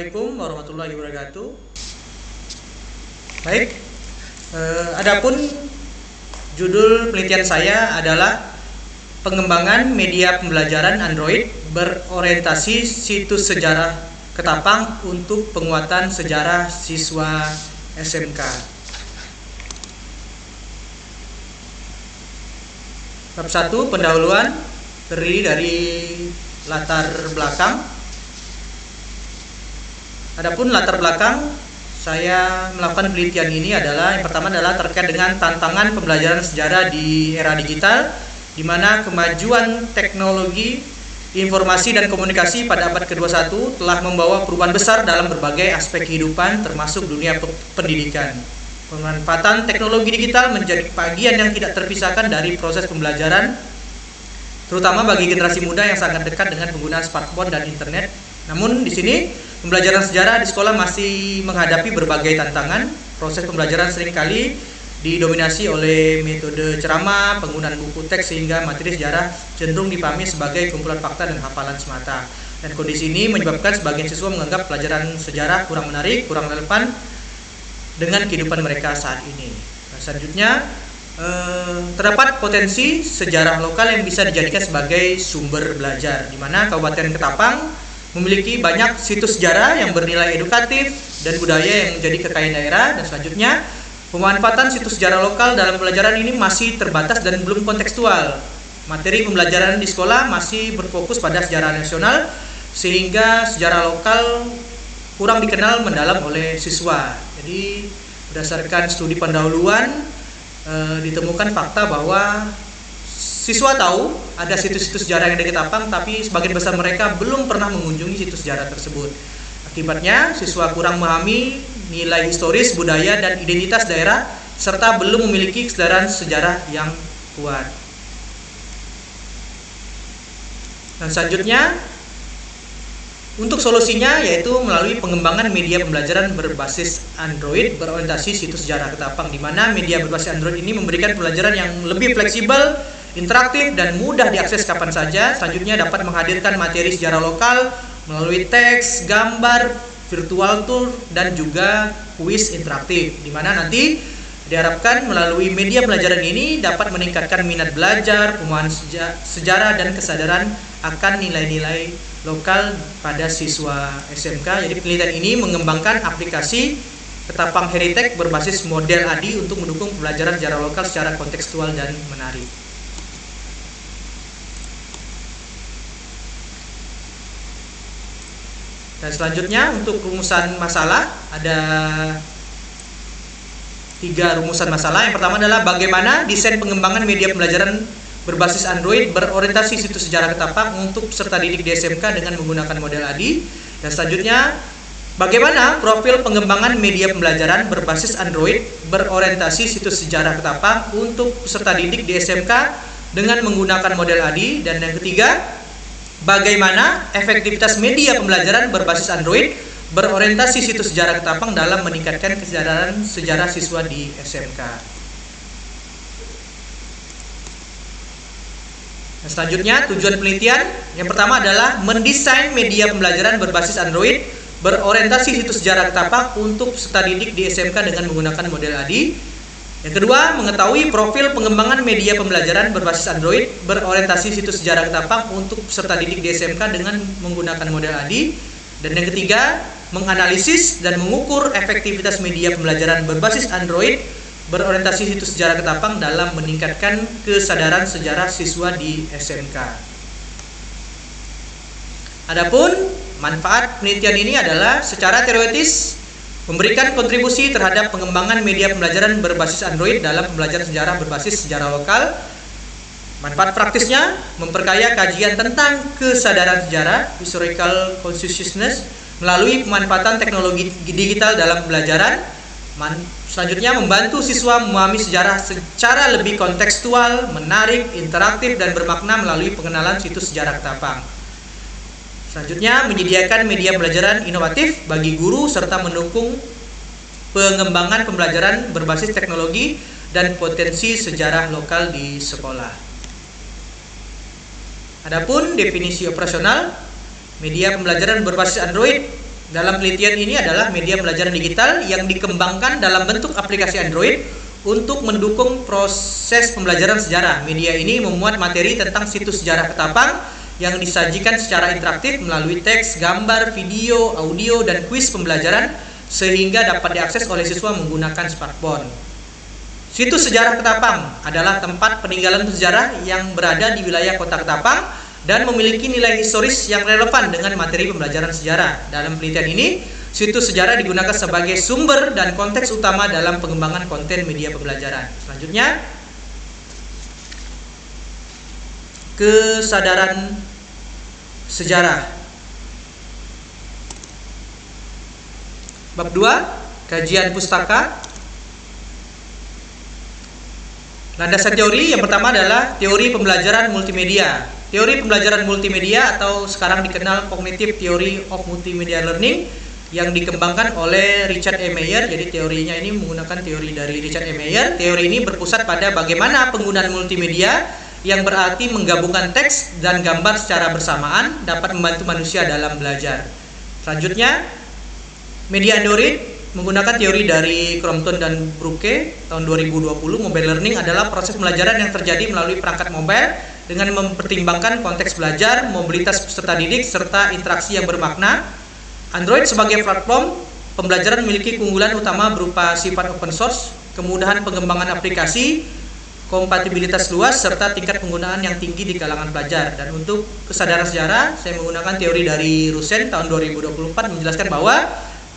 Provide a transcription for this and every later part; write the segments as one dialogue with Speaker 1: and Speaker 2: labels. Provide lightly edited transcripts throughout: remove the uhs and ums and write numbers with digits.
Speaker 1: Assalamualaikum warahmatullahi wabarakatuh. Baik, adapun judul penelitian saya adalah pengembangan media pembelajaran Android berorientasi situs sejarah Ketapang untuk penguatan sejarah siswa SMK. Bab 1, pendahuluan, terdiri dari latar belakang. Adapun latar belakang saya melakukan penelitian ini adalah yang pertama adalah terkait dengan tantangan pembelajaran sejarah di era digital, di mana kemajuan teknologi informasi dan komunikasi pada abad ke-21 telah membawa perubahan besar dalam berbagai aspek kehidupan termasuk dunia pendidikan. Pemanfaatan teknologi digital menjadi bagian yang tidak terpisahkan dari proses pembelajaran, terutama bagi generasi muda yang sangat dekat dengan penggunaan smartphone dan internet. Namun di sini pembelajaran sejarah di sekolah masih menghadapi berbagai tantangan. Proses pembelajaran seringkali didominasi oleh metode ceramah, penggunaan buku teks, sehingga materi sejarah cenderung dipahami sebagai kumpulan fakta dan hafalan semata. Dan kondisi ini menyebabkan sebagian siswa menganggap pelajaran sejarah kurang menarik, kurang relevan dengan kehidupan mereka saat ini. Selanjutnya, terdapat potensi sejarah lokal yang bisa dijadikan sebagai sumber belajar, di mana Kabupaten Ketapang memiliki banyak situs sejarah yang bernilai edukatif dan budaya yang menjadi kekayaan daerah. Dan selanjutnya, pemanfaatan situs sejarah lokal dalam pembelajaran ini masih terbatas dan belum kontekstual. Materi pembelajaran di sekolah masih berfokus pada sejarah nasional, sehingga sejarah lokal kurang dikenal mendalam oleh siswa. Jadi berdasarkan studi pendahuluan ditemukan fakta bahwa siswa tahu ada situs-situs sejarah yang ada di Ketapang, tapi sebagian besar mereka belum pernah mengunjungi situs sejarah tersebut. Akibatnya, siswa kurang memahami nilai historis, budaya, dan identitas daerah, serta belum memiliki kesadaran sejarah yang kuat. Dan selanjutnya, untuk solusinya yaitu melalui pengembangan media pembelajaran berbasis Android berorientasi situs sejarah Ketapang, di mana media berbasis Android ini memberikan pembelajaran yang lebih fleksibel, interaktif, dan mudah diakses kapan saja. Selanjutnya dapat menghadirkan materi sejarah lokal melalui teks, gambar, virtual tour, dan juga kuis interaktif, di mana nanti diharapkan melalui media pembelajaran ini dapat meningkatkan minat belajar, pemahaman sejarah, dan kesadaran akan nilai-nilai lokal pada siswa SMK. Jadi penelitian ini mengembangkan aplikasi Ketapang Heritage berbasis model ADI untuk mendukung pembelajaran sejarah lokal secara kontekstual dan menarik. Dan selanjutnya untuk rumusan masalah, ada 3 rumusan masalah. Yang pertama adalah bagaimana desain pengembangan media pembelajaran berbasis Android berorientasi situs sejarah Ketapang untuk peserta didik di SMK dengan menggunakan model ADI. Dan selanjutnya, bagaimana profil pengembangan media pembelajaran berbasis Android berorientasi situs sejarah Ketapang untuk peserta didik di SMK dengan menggunakan model ADI. Dan yang ketiga, bagaimana efektivitas media pembelajaran berbasis Android berorientasi situs sejarah Ketapang dalam meningkatkan kesadaran sejarah siswa di SMK. Nah, selanjutnya, tujuan penelitian yang pertama adalah mendesain media pembelajaran berbasis Android berorientasi situs sejarah Ketapang untuk peserta didik di SMK dengan menggunakan model ADI. Yang kedua, mengetahui profil pengembangan media pembelajaran berbasis Android berorientasi situs sejarah Ketapang untuk peserta didik di SMK dengan menggunakan model ADI. Dan yang ketiga, menganalisis dan mengukur efektivitas media pembelajaran berbasis Android berorientasi situs sejarah Ketapang dalam meningkatkan kesadaran sejarah siswa di SMK. Adapun manfaat penelitian ini adalah secara teoretis memberikan kontribusi terhadap pengembangan media pembelajaran berbasis Android dalam pembelajaran sejarah berbasis sejarah lokal. Manfaat praktisnya memperkaya kajian tentang kesadaran sejarah, historical consciousness, melalui pemanfaatan teknologi digital dalam pembelajaran. Selanjutnya, membantu siswa memahami sejarah secara lebih kontekstual, menarik, interaktif, dan bermakna melalui pengenalan situs sejarah Ketapang. Selanjutnya, menyediakan media pembelajaran inovatif bagi guru serta mendukung pengembangan pembelajaran berbasis teknologi dan potensi sejarah lokal di sekolah. Adapun definisi operasional, media pembelajaran berbasis Android dalam penelitian ini adalah media pembelajaran digital yang dikembangkan dalam bentuk aplikasi Android untuk mendukung proses pembelajaran sejarah. Media ini memuat materi tentang situs sejarah Ketapang yang disajikan secara interaktif melalui teks, gambar, video, audio, dan kuis pembelajaran sehingga dapat diakses oleh siswa menggunakan smartphone. Situs sejarah Ketapang adalah tempat peninggalan sejarah yang berada di wilayah kota Ketapang dan memiliki nilai historis yang relevan dengan materi pembelajaran sejarah. Dalam penelitian ini, situs sejarah digunakan sebagai sumber dan konteks utama dalam pengembangan konten media pembelajaran. Selanjutnya, kesadaran sejarah. Bab 2, kajian pustaka. Landasan teori yang pertama adalah teori pembelajaran multimedia. Teori pembelajaran multimedia atau sekarang dikenal Cognitive Theory of Multimedia Learning yang dikembangkan oleh Richard E. Meyer. Jadi teorinya ini menggunakan teori dari Richard E. Meyer. Teori ini berpusat pada bagaimana penggunaan multimedia yang berarti menggabungkan teks dan gambar secara bersamaan dapat membantu manusia dalam belajar. Selanjutnya, media Android menggunakan teori dari Crompton dan Brooke tahun 2020. Mobile learning adalah proses pembelajaran yang terjadi melalui perangkat mobile dengan mempertimbangkan konteks belajar, mobilitas peserta didik, serta interaksi yang bermakna. Android sebagai platform pembelajaran memiliki keunggulan utama berupa sifat open source, kemudahan pengembangan aplikasi, kompatibilitas luas, serta tingkat penggunaan yang tinggi di kalangan pelajar. Dan untuk kesadaran sejarah, saya menggunakan teori dari Rusen tahun 2024 menjelaskan bahwa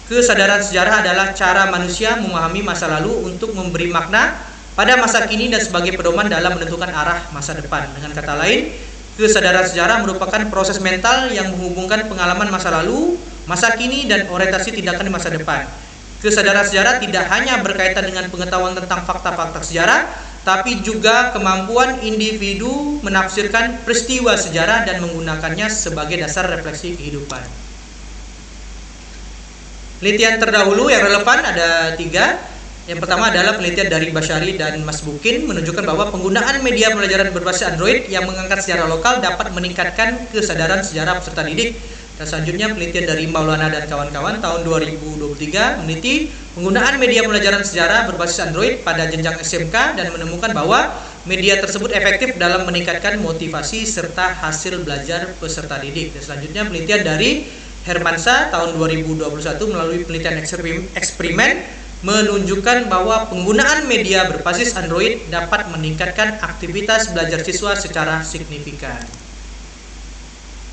Speaker 1: kesadaran sejarah adalah cara manusia memahami masa lalu untuk memberi makna pada masa kini dan sebagai pedoman dalam menentukan arah masa depan. Dengan kata lain, kesadaran sejarah merupakan proses mental yang menghubungkan pengalaman masa lalu, masa kini, dan orientasi tindakan di masa depan. Kesadaran sejarah tidak hanya berkaitan dengan pengetahuan tentang fakta-fakta sejarah, tapi juga kemampuan individu menafsirkan peristiwa sejarah dan menggunakannya sebagai dasar refleksi kehidupan. Penelitian terdahulu yang relevan ada 3. Yang pertama adalah penelitian dari Bashari dan Mas Bukin menunjukkan bahwa penggunaan media pembelajaran berbasis Android yang mengangkat sejarah lokal dapat meningkatkan kesadaran sejarah peserta didik. Dan selanjutnya penelitian dari Maulana dan kawan-kawan tahun 2023 meneliti penggunaan media pembelajaran sejarah berbasis Android pada jenjang SMK dan menemukan bahwa media tersebut efektif dalam meningkatkan motivasi serta hasil belajar peserta didik. Dan selanjutnya penelitian dari Hermansa tahun 2021 melalui penelitian eksperimen menunjukkan bahwa penggunaan media berbasis Android dapat meningkatkan aktivitas belajar siswa secara signifikan.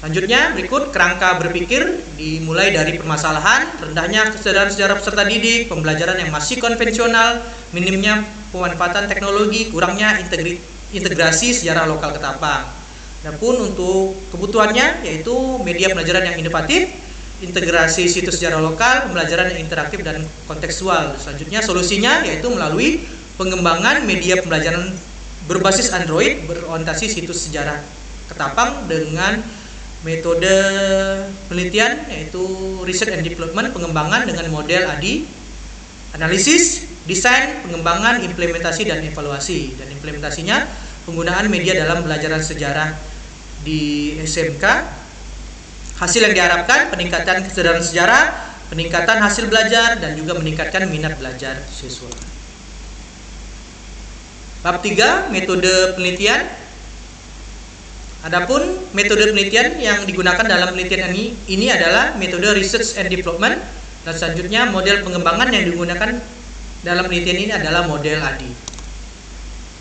Speaker 1: Selanjutnya, berikut kerangka berpikir dimulai dari permasalahan, rendahnya kesadaran sejarah peserta didik, pembelajaran yang masih konvensional, minimnya pemanfaatan teknologi, kurangnya integrasi sejarah lokal Ketapang. Adapun untuk kebutuhannya yaitu media pembelajaran yang inovatif, integrasi situs sejarah lokal, pembelajaran yang interaktif dan kontekstual. Selanjutnya solusinya yaitu melalui pengembangan media pembelajaran berbasis Android berorientasi situs sejarah Ketapang dengan metode penelitian yaitu research and development, pengembangan dengan model ADI, analisis, desain, pengembangan, implementasi dan evaluasi. Dan implementasinya penggunaan media dalam pembelajaran sejarah di SMK. Hasil yang diharapkan peningkatan kesadaran sejarah, peningkatan hasil belajar, dan juga meningkatkan minat belajar siswa. Bab 3, metode penelitian. Adapun metode penelitian yang digunakan dalam penelitian ini adalah metode research and development, dan selanjutnya model pengembangan yang digunakan dalam penelitian ini adalah model ADI.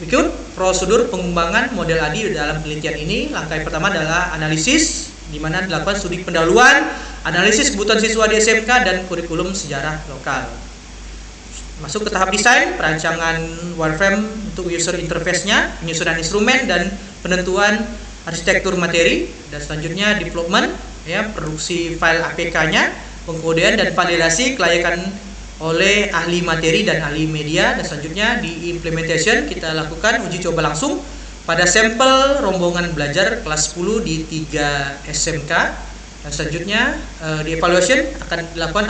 Speaker 1: Berikut prosedur pengembangan model ADI dalam penelitian ini. Langkah pertama adalah analisis, di mana dilakukan studi pendahuluan, analisis kebutuhan siswa di SMK, dan kurikulum sejarah lokal. Masuk ke tahap desain, perancangan wireframe untuk user interface-nya, penyusunan instrumen, dan penentuan arsitektur materi. Dan selanjutnya development, produksi file APK-nya, pengkodean dan validasi kelayakan oleh ahli materi dan ahli media. Dan selanjutnya di implementation kita lakukan uji coba langsung pada sampel rombongan belajar kelas 10 di 3 SMK. Dan selanjutnya di evaluation akan dilakukan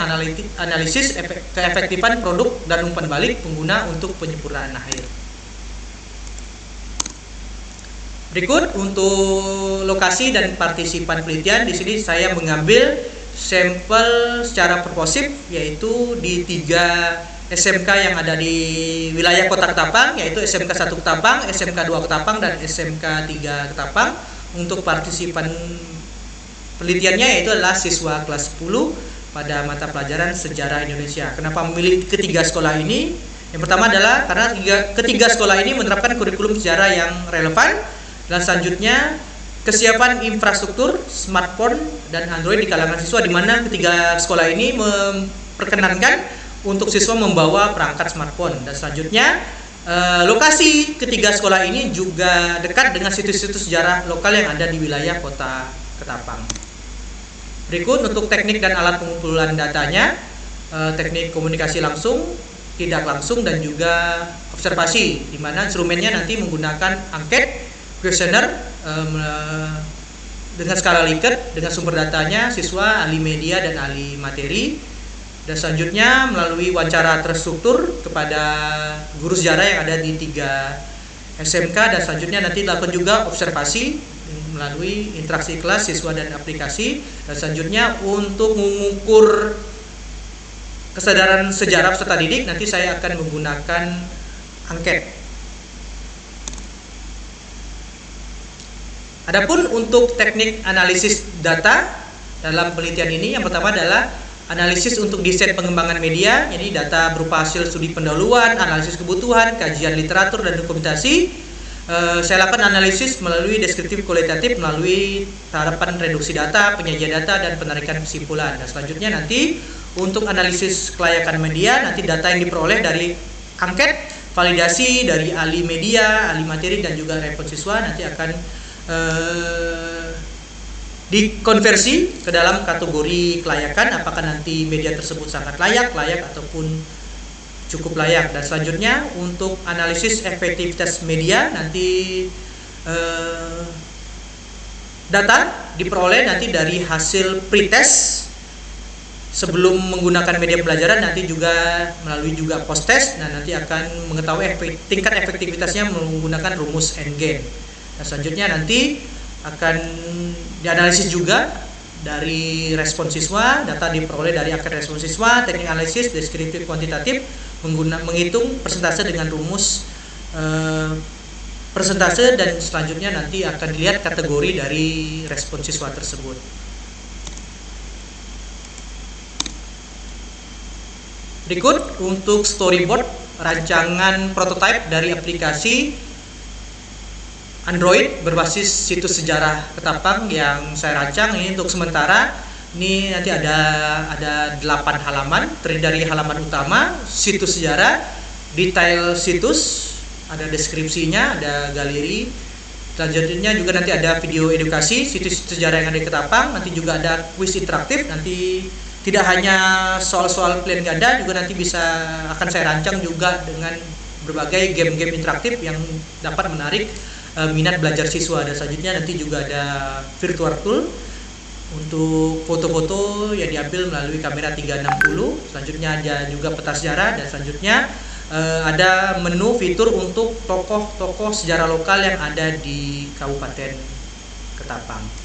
Speaker 1: analisis keefektifan produk dan umpan balik pengguna untuk penyempurnaan akhir. Berikut untuk lokasi dan partisipan penelitian. Di sini saya mengambil sampel secara proposif, yaitu di 3 SMK yang ada di wilayah Kota Ketapang, yaitu SMK 1 Ketapang, SMK 2 Ketapang, dan SMK 3 Ketapang. Untuk partisipan penelitiannya yaitu adalah siswa kelas 10 pada mata pelajaran Sejarah Indonesia. Kenapa memilih ketiga sekolah ini? Yang pertama adalah karena ketiga sekolah ini menerapkan kurikulum sejarah yang relevan, dan selanjutnya kesiapan infrastruktur smartphone dan Android di kalangan siswa, di mana ketiga sekolah ini memperkenankan untuk siswa membawa perangkat smartphone. Dan selanjutnya lokasi ketiga sekolah ini juga dekat dengan situs-situs sejarah lokal yang ada di wilayah Kota Ketapang. Berikut untuk teknik dan alat pengumpulan datanya, teknik komunikasi langsung, tidak langsung, dan juga observasi, di mana instrumennya nanti menggunakan angket, kuesioner dengan skala Likert, dengan sumber datanya siswa, ahli media, dan ahli materi. Dan selanjutnya melalui wawancara terstruktur kepada guru sejarah yang ada di 3 SMK, dan selanjutnya nanti dilakukan juga observasi melalui interaksi kelas, siswa, dan aplikasi. Dan selanjutnya untuk mengukur kesadaran sejarah peserta didik, nanti saya akan menggunakan angket. Adapun untuk teknik analisis data dalam penelitian ini, yang pertama adalah analisis untuk desain pengembangan media, jadi data berupa hasil studi pendahuluan, analisis kebutuhan, kajian literatur, dan dokumentasi. Saya lakukan analisis melalui deskriptif kualitatif, melalui tahapan reduksi data, penyajian data, dan penarikan kesimpulan. Dan selanjutnya nanti untuk analisis kelayakan media, nanti data yang diperoleh dari angket, validasi dari ahli media, ahli materi, dan juga respon siswa nanti akan dikonversi ke dalam kategori kelayakan, apakah nanti media tersebut sangat layak ataupun cukup layak. Dan selanjutnya untuk analisis efektivitas media, nanti data diperoleh nanti dari hasil pretest sebelum menggunakan media pelajaran, nanti juga melalui juga post test. Nah, nanti akan mengetahui tingkat efektivitasnya menggunakan rumus N-gain. Nah, selanjutnya nanti akan dianalisis juga dari respon siswa, data diperoleh dari angket respon siswa, teknik analisis deskriptif kuantitatif, menghitung persentase dengan rumus persentase, dan selanjutnya nanti akan dilihat kategori dari respon siswa tersebut. Berikut untuk storyboard rancangan prototipe dari aplikasi Android berbasis situs sejarah Ketapang yang saya rancang. Ini untuk sementara, ini nanti ada 8 halaman, terdiri dari halaman utama, situs sejarah, detail situs, ada deskripsinya, ada galeri. Selanjutnya juga nanti ada video edukasi situs sejarah yang ada di Ketapang, nanti juga ada kuis interaktif, nanti tidak hanya soal-soal pilihan ganda, juga nanti akan saya rancang juga dengan berbagai game-game interaktif yang dapat menarik minat belajar siswa. Dan selanjutnya nanti juga ada virtual tool untuk foto-foto yang diambil melalui kamera 360. Selanjutnya ada juga peta sejarah, dan selanjutnya ada menu fitur untuk tokoh-tokoh sejarah lokal yang ada di Kabupaten Ketapang.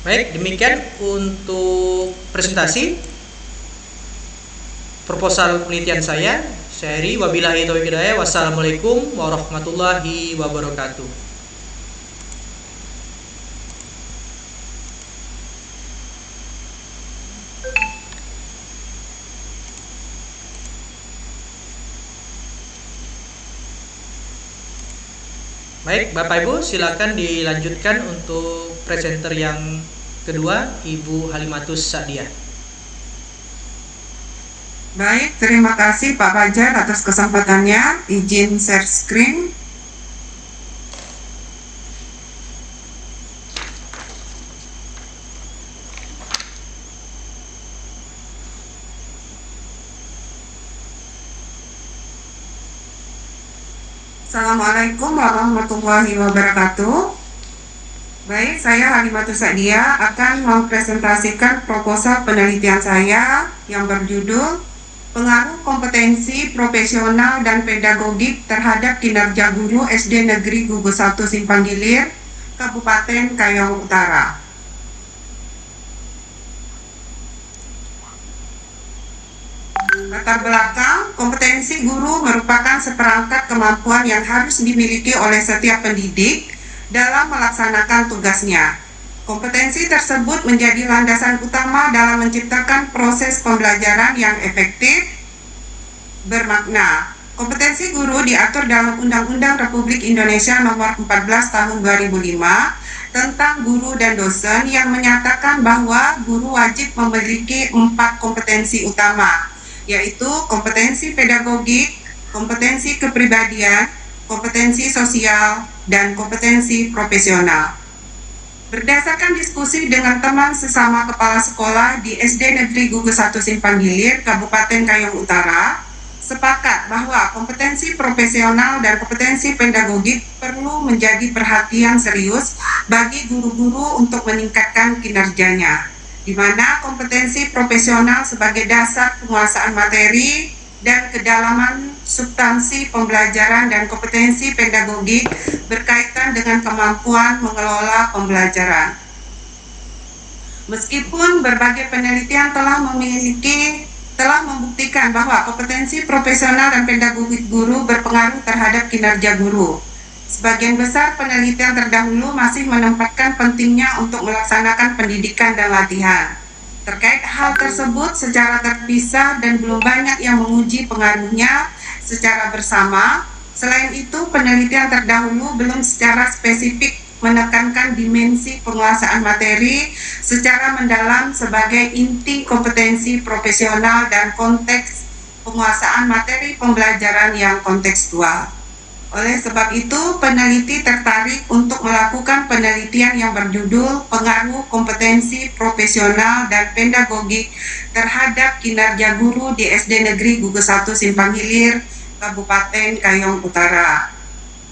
Speaker 1: Baik, demikian untuk presentasi proposal penelitian saya. Saya Heri, wabillahi taufiq hidayah. Wassalamualaikum warahmatullahi wabarakatuh. Baik, Bapak Ibu, silakan dilanjutkan untuk presenter yang kedua, Ibu Halimatus Sa'diyah.
Speaker 2: Baik, terima kasih Pak Fajar atas kesempatannya. Izin share screen. Assalamualaikum warahmatullahi wabarakatuh. Baik, saya Halimatus Sa'diyah akan mempresentasikan proposal penelitian saya yang berjudul Pengaruh Kompetensi Profesional dan Pedagogik Terhadap Kinerja Guru SD Negeri Gugus 1 Simpang Gilir Kabupaten Kayong Utara. Latar belakang, kompetensi guru merupakan seperangkat kemampuan yang harus dimiliki oleh setiap pendidik dalam melaksanakan tugasnya. Kompetensi tersebut menjadi landasan utama dalam menciptakan proses pembelajaran yang efektif, bermakna. Kompetensi guru diatur dalam Undang-Undang Republik Indonesia Nomor 14 Tahun 2005 tentang guru dan dosen yang menyatakan bahwa guru wajib memiliki 4 kompetensi utama, yaitu kompetensi pedagogik, kompetensi kepribadian, kompetensi sosial, dan kompetensi profesional. Berdasarkan diskusi dengan teman sesama kepala sekolah di SD Negeri Gugus 1 Simpang Gilir, Kabupaten Kayong Utara, sepakat bahwa kompetensi profesional dan kompetensi pedagogik perlu menjadi perhatian serius bagi guru-guru untuk meningkatkan kinerjanya, di mana kompetensi profesional sebagai dasar penguasaan materi dan kedalaman substansi pembelajaran dan kompetensi pedagogik berkaitan dengan kemampuan mengelola pembelajaran. Meskipun berbagai penelitian telah membuktikan bahwa kompetensi profesional dan pedagogik guru berpengaruh terhadap kinerja guru, sebagian besar penelitian terdahulu masih menempatkan pentingnya untuk melaksanakan pendidikan dan latihan. Terkait hal tersebut secara terpisah dan belum banyak yang menguji pengaruhnya secara bersama. Selain itu, penelitian terdahulu belum secara spesifik menekankan dimensi penguasaan materi secara mendalam sebagai inti kompetensi profesional dan konteks penguasaan materi pembelajaran yang kontekstual. Oleh sebab itu, peneliti tertarik untuk melakukan penelitian yang berjudul Pengaruh Kompetensi Profesional dan Pedagogik terhadap Kinerja Guru di SD Negeri Gugus 1 Simpang Gilir, Kabupaten Kayong Utara.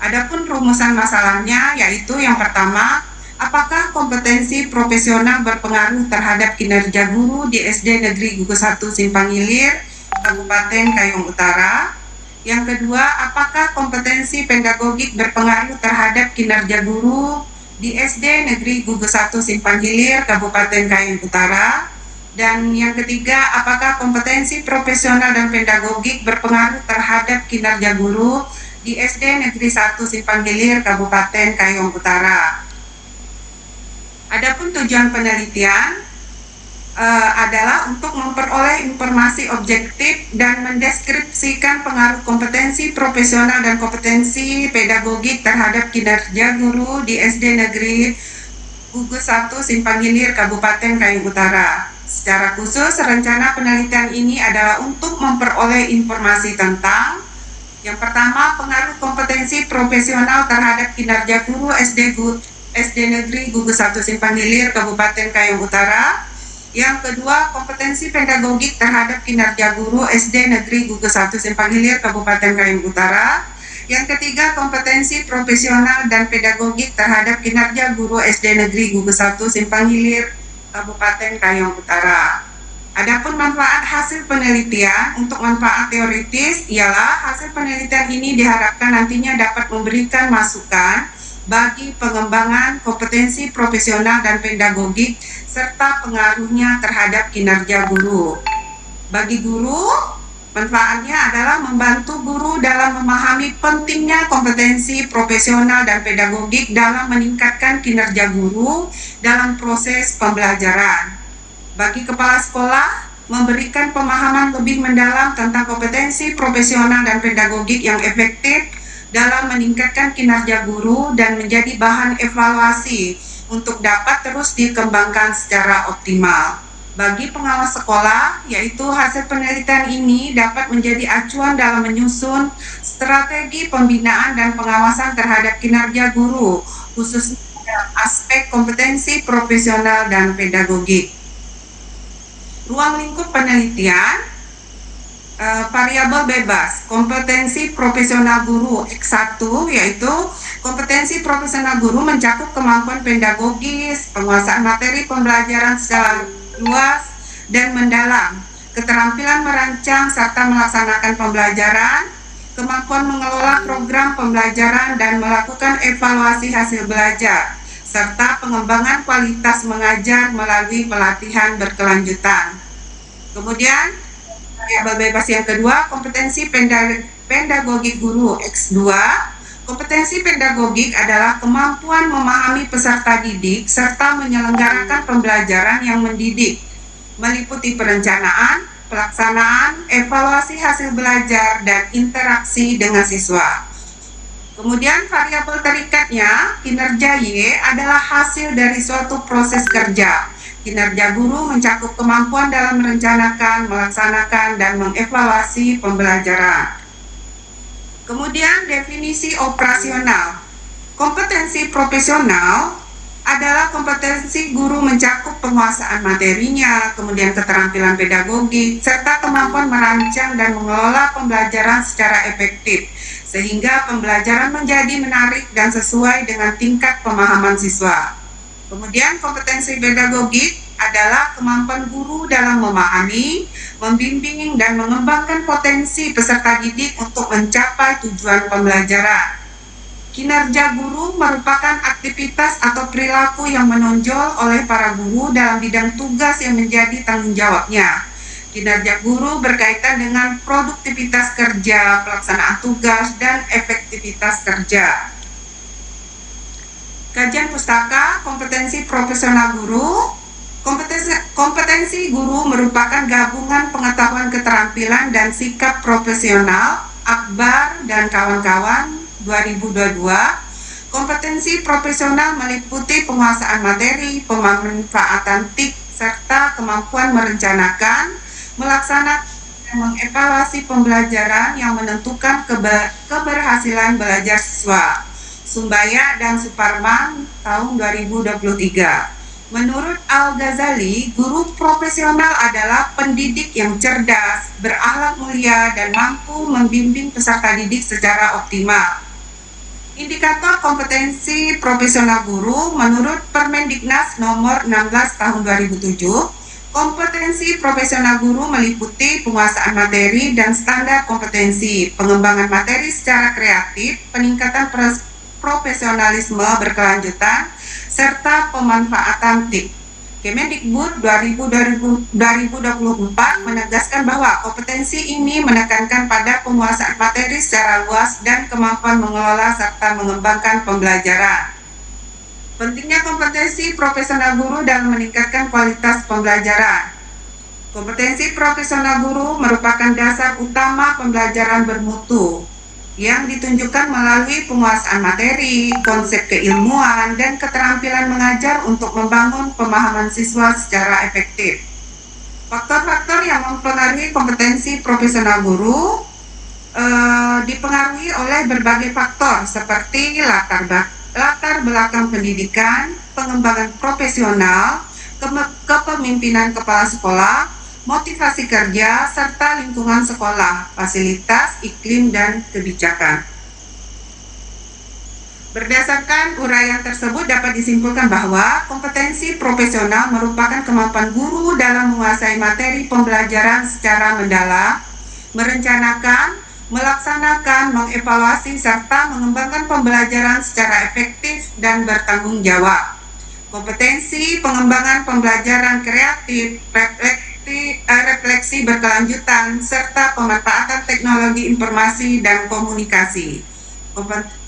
Speaker 2: Adapun rumusan masalahnya yaitu yang pertama, apakah kompetensi profesional berpengaruh terhadap kinerja guru di SD Negeri Gugus 1 Simpang Gilir, Kabupaten Kayong Utara? Yang kedua, apakah kompetensi pedagogik berpengaruh terhadap kinerja guru di SD Negeri Gugus 1 Simpang Gilir, Kabupaten Kayong Utara? Dan yang ketiga, apakah kompetensi profesional dan pedagogik berpengaruh terhadap kinerja guru di SD Negeri 1 Simpang Gilir, Kabupaten Kayong Utara? Adapun tujuan penelitian adalah untuk memperoleh informasi objektif dan mendeskripsikan pengaruh kompetensi profesional dan kompetensi pedagogik terhadap kinerja guru di SD Negeri Gugus 1 Simpang Gilir, Kabupaten Kayong Utara. Secara khusus, rencana penelitian ini adalah untuk memperoleh informasi tentang yang pertama, pengaruh kompetensi profesional terhadap kinerja guru SD Negeri Gugus 1 Simpang Gilir, Kabupaten Kayong Utara. Yang kedua, kompetensi pedagogik terhadap kinerja guru SD Negeri Gugus 1 Simpang Gilir, Kabupaten Kayong Utara. Yang ketiga, kompetensi profesional dan pedagogik terhadap kinerja guru SD Negeri Gugus 1 Simpang Gilir, Kabupaten Kayong Utara. Adapun manfaat hasil penelitian, untuk manfaat teoritis ialah hasil penelitian ini diharapkan nantinya dapat memberikan masukan bagi pengembangan kompetensi profesional dan pedagogik serta pengaruhnya terhadap kinerja guru. Bagi guru, manfaatnya adalah membantu guru dalam memahami pentingnya kompetensi profesional dan pedagogik dalam meningkatkan kinerja guru dalam proses pembelajaran. Bagi kepala sekolah, memberikan pemahaman lebih mendalam tentang kompetensi profesional dan pedagogik yang efektif dalam meningkatkan kinerja guru dan menjadi bahan evaluasi untuk dapat terus dikembangkan secara optimal. Bagi pengawas sekolah, yaitu hasil penelitian ini dapat menjadi acuan dalam menyusun strategi pembinaan dan pengawasan terhadap kinerja guru, khususnya dalam aspek kompetensi profesional dan pedagogik. Ruang lingkup penelitian, variabel bebas, kompetensi profesional guru X1, yaitu kompetensi profesional guru mencakup kemampuan pedagogis, penguasaan materi pembelajaran secara luas dan mendalam, keterampilan merancang serta melaksanakan pembelajaran, kemampuan mengelola program pembelajaran dan melakukan evaluasi hasil belajar, serta pengembangan kualitas mengajar melalui pelatihan berkelanjutan. Kemudian, variabel bebas yang kedua, kompetensi pedagogik guru X2. Kompetensi pedagogik adalah kemampuan memahami peserta didik serta menyelenggarakan pembelajaran yang mendidik, meliputi perencanaan, pelaksanaan, evaluasi hasil belajar, dan interaksi dengan siswa. Kemudian variabel terikatnya, kinerja Y adalah hasil dari suatu proses kerja. Kinerja guru mencakup kemampuan dalam merencanakan, melaksanakan, dan mengevaluasi pembelajaran. Kemudian definisi operasional. Kompetensi profesional adalah kompetensi guru mencakup penguasaan materinya, kemudian keterampilan pedagogik, serta kemampuan merancang dan mengelola pembelajaran secara efektif, sehingga pembelajaran menjadi menarik dan sesuai dengan tingkat pemahaman siswa. Kemudian kompetensi pedagogik adalah kemampuan guru dalam memahami, membimbing, dan mengembangkan potensi peserta didik untuk mencapai tujuan pembelajaran. Kinerja guru merupakan aktivitas atau perilaku yang menonjol oleh para guru dalam bidang tugas yang menjadi tanggung jawabnya. Kinerja guru berkaitan dengan produktivitas kerja, pelaksanaan tugas, dan efektivitas kerja. Kajian pustaka, kompetensi profesional guru. Kompetensi guru merupakan gabungan pengetahuan, keterampilan, dan sikap profesional, Akbar dan kawan-kawan 2022. Kompetensi profesional meliputi penguasaan materi, pemanfaatan TIK, serta kemampuan merencanakan, melaksanakan, dan mengevaluasi pembelajaran yang menentukan keberhasilan belajar siswa. Sumbaya dan Suparman tahun 2023. Menurut Al-Ghazali, guru profesional adalah pendidik yang cerdas, berakhlak mulia, dan mampu membimbing peserta didik secara optimal. Indikator kompetensi profesional guru menurut Permendiknas nomor 16 tahun 2007, kompetensi profesional guru meliputi penguasaan materi dan standar kompetensi, pengembangan materi secara kreatif, peningkatan profesionalisme berkelanjutan, serta pemanfaatan TIK. Kemendikbud 2024 menegaskan bahwa kompetensi ini menekankan pada penguasaan materi secara luas dan kemampuan mengelola serta mengembangkan pembelajaran. Pentingnya kompetensi profesional guru dalam meningkatkan kualitas pembelajaran. Kompetensi profesional guru merupakan dasar utama pembelajaran bermutu yang ditunjukkan melalui penguasaan materi, konsep keilmuan, dan keterampilan mengajar untuk membangun pemahaman siswa secara efektif. Faktor-faktor yang mempengaruhi kompetensi profesional guru dipengaruhi oleh berbagai faktor seperti latar belakang pendidikan, pengembangan profesional, kepemimpinan kepala sekolah, motivasi kerja, serta lingkungan sekolah, fasilitas, iklim, dan kebijakan. Berdasarkan uraian tersebut dapat disimpulkan bahwa kompetensi profesional merupakan kemampuan guru dalam menguasai materi pembelajaran secara mendalam, merencanakan, melaksanakan, mengevaluasi, serta mengembangkan pembelajaran secara efektif dan bertanggung jawab. Kompetensi pengembangan pembelajaran kreatif, refleksi berkelanjutan, serta pemanfaatan teknologi informasi dan komunikasi.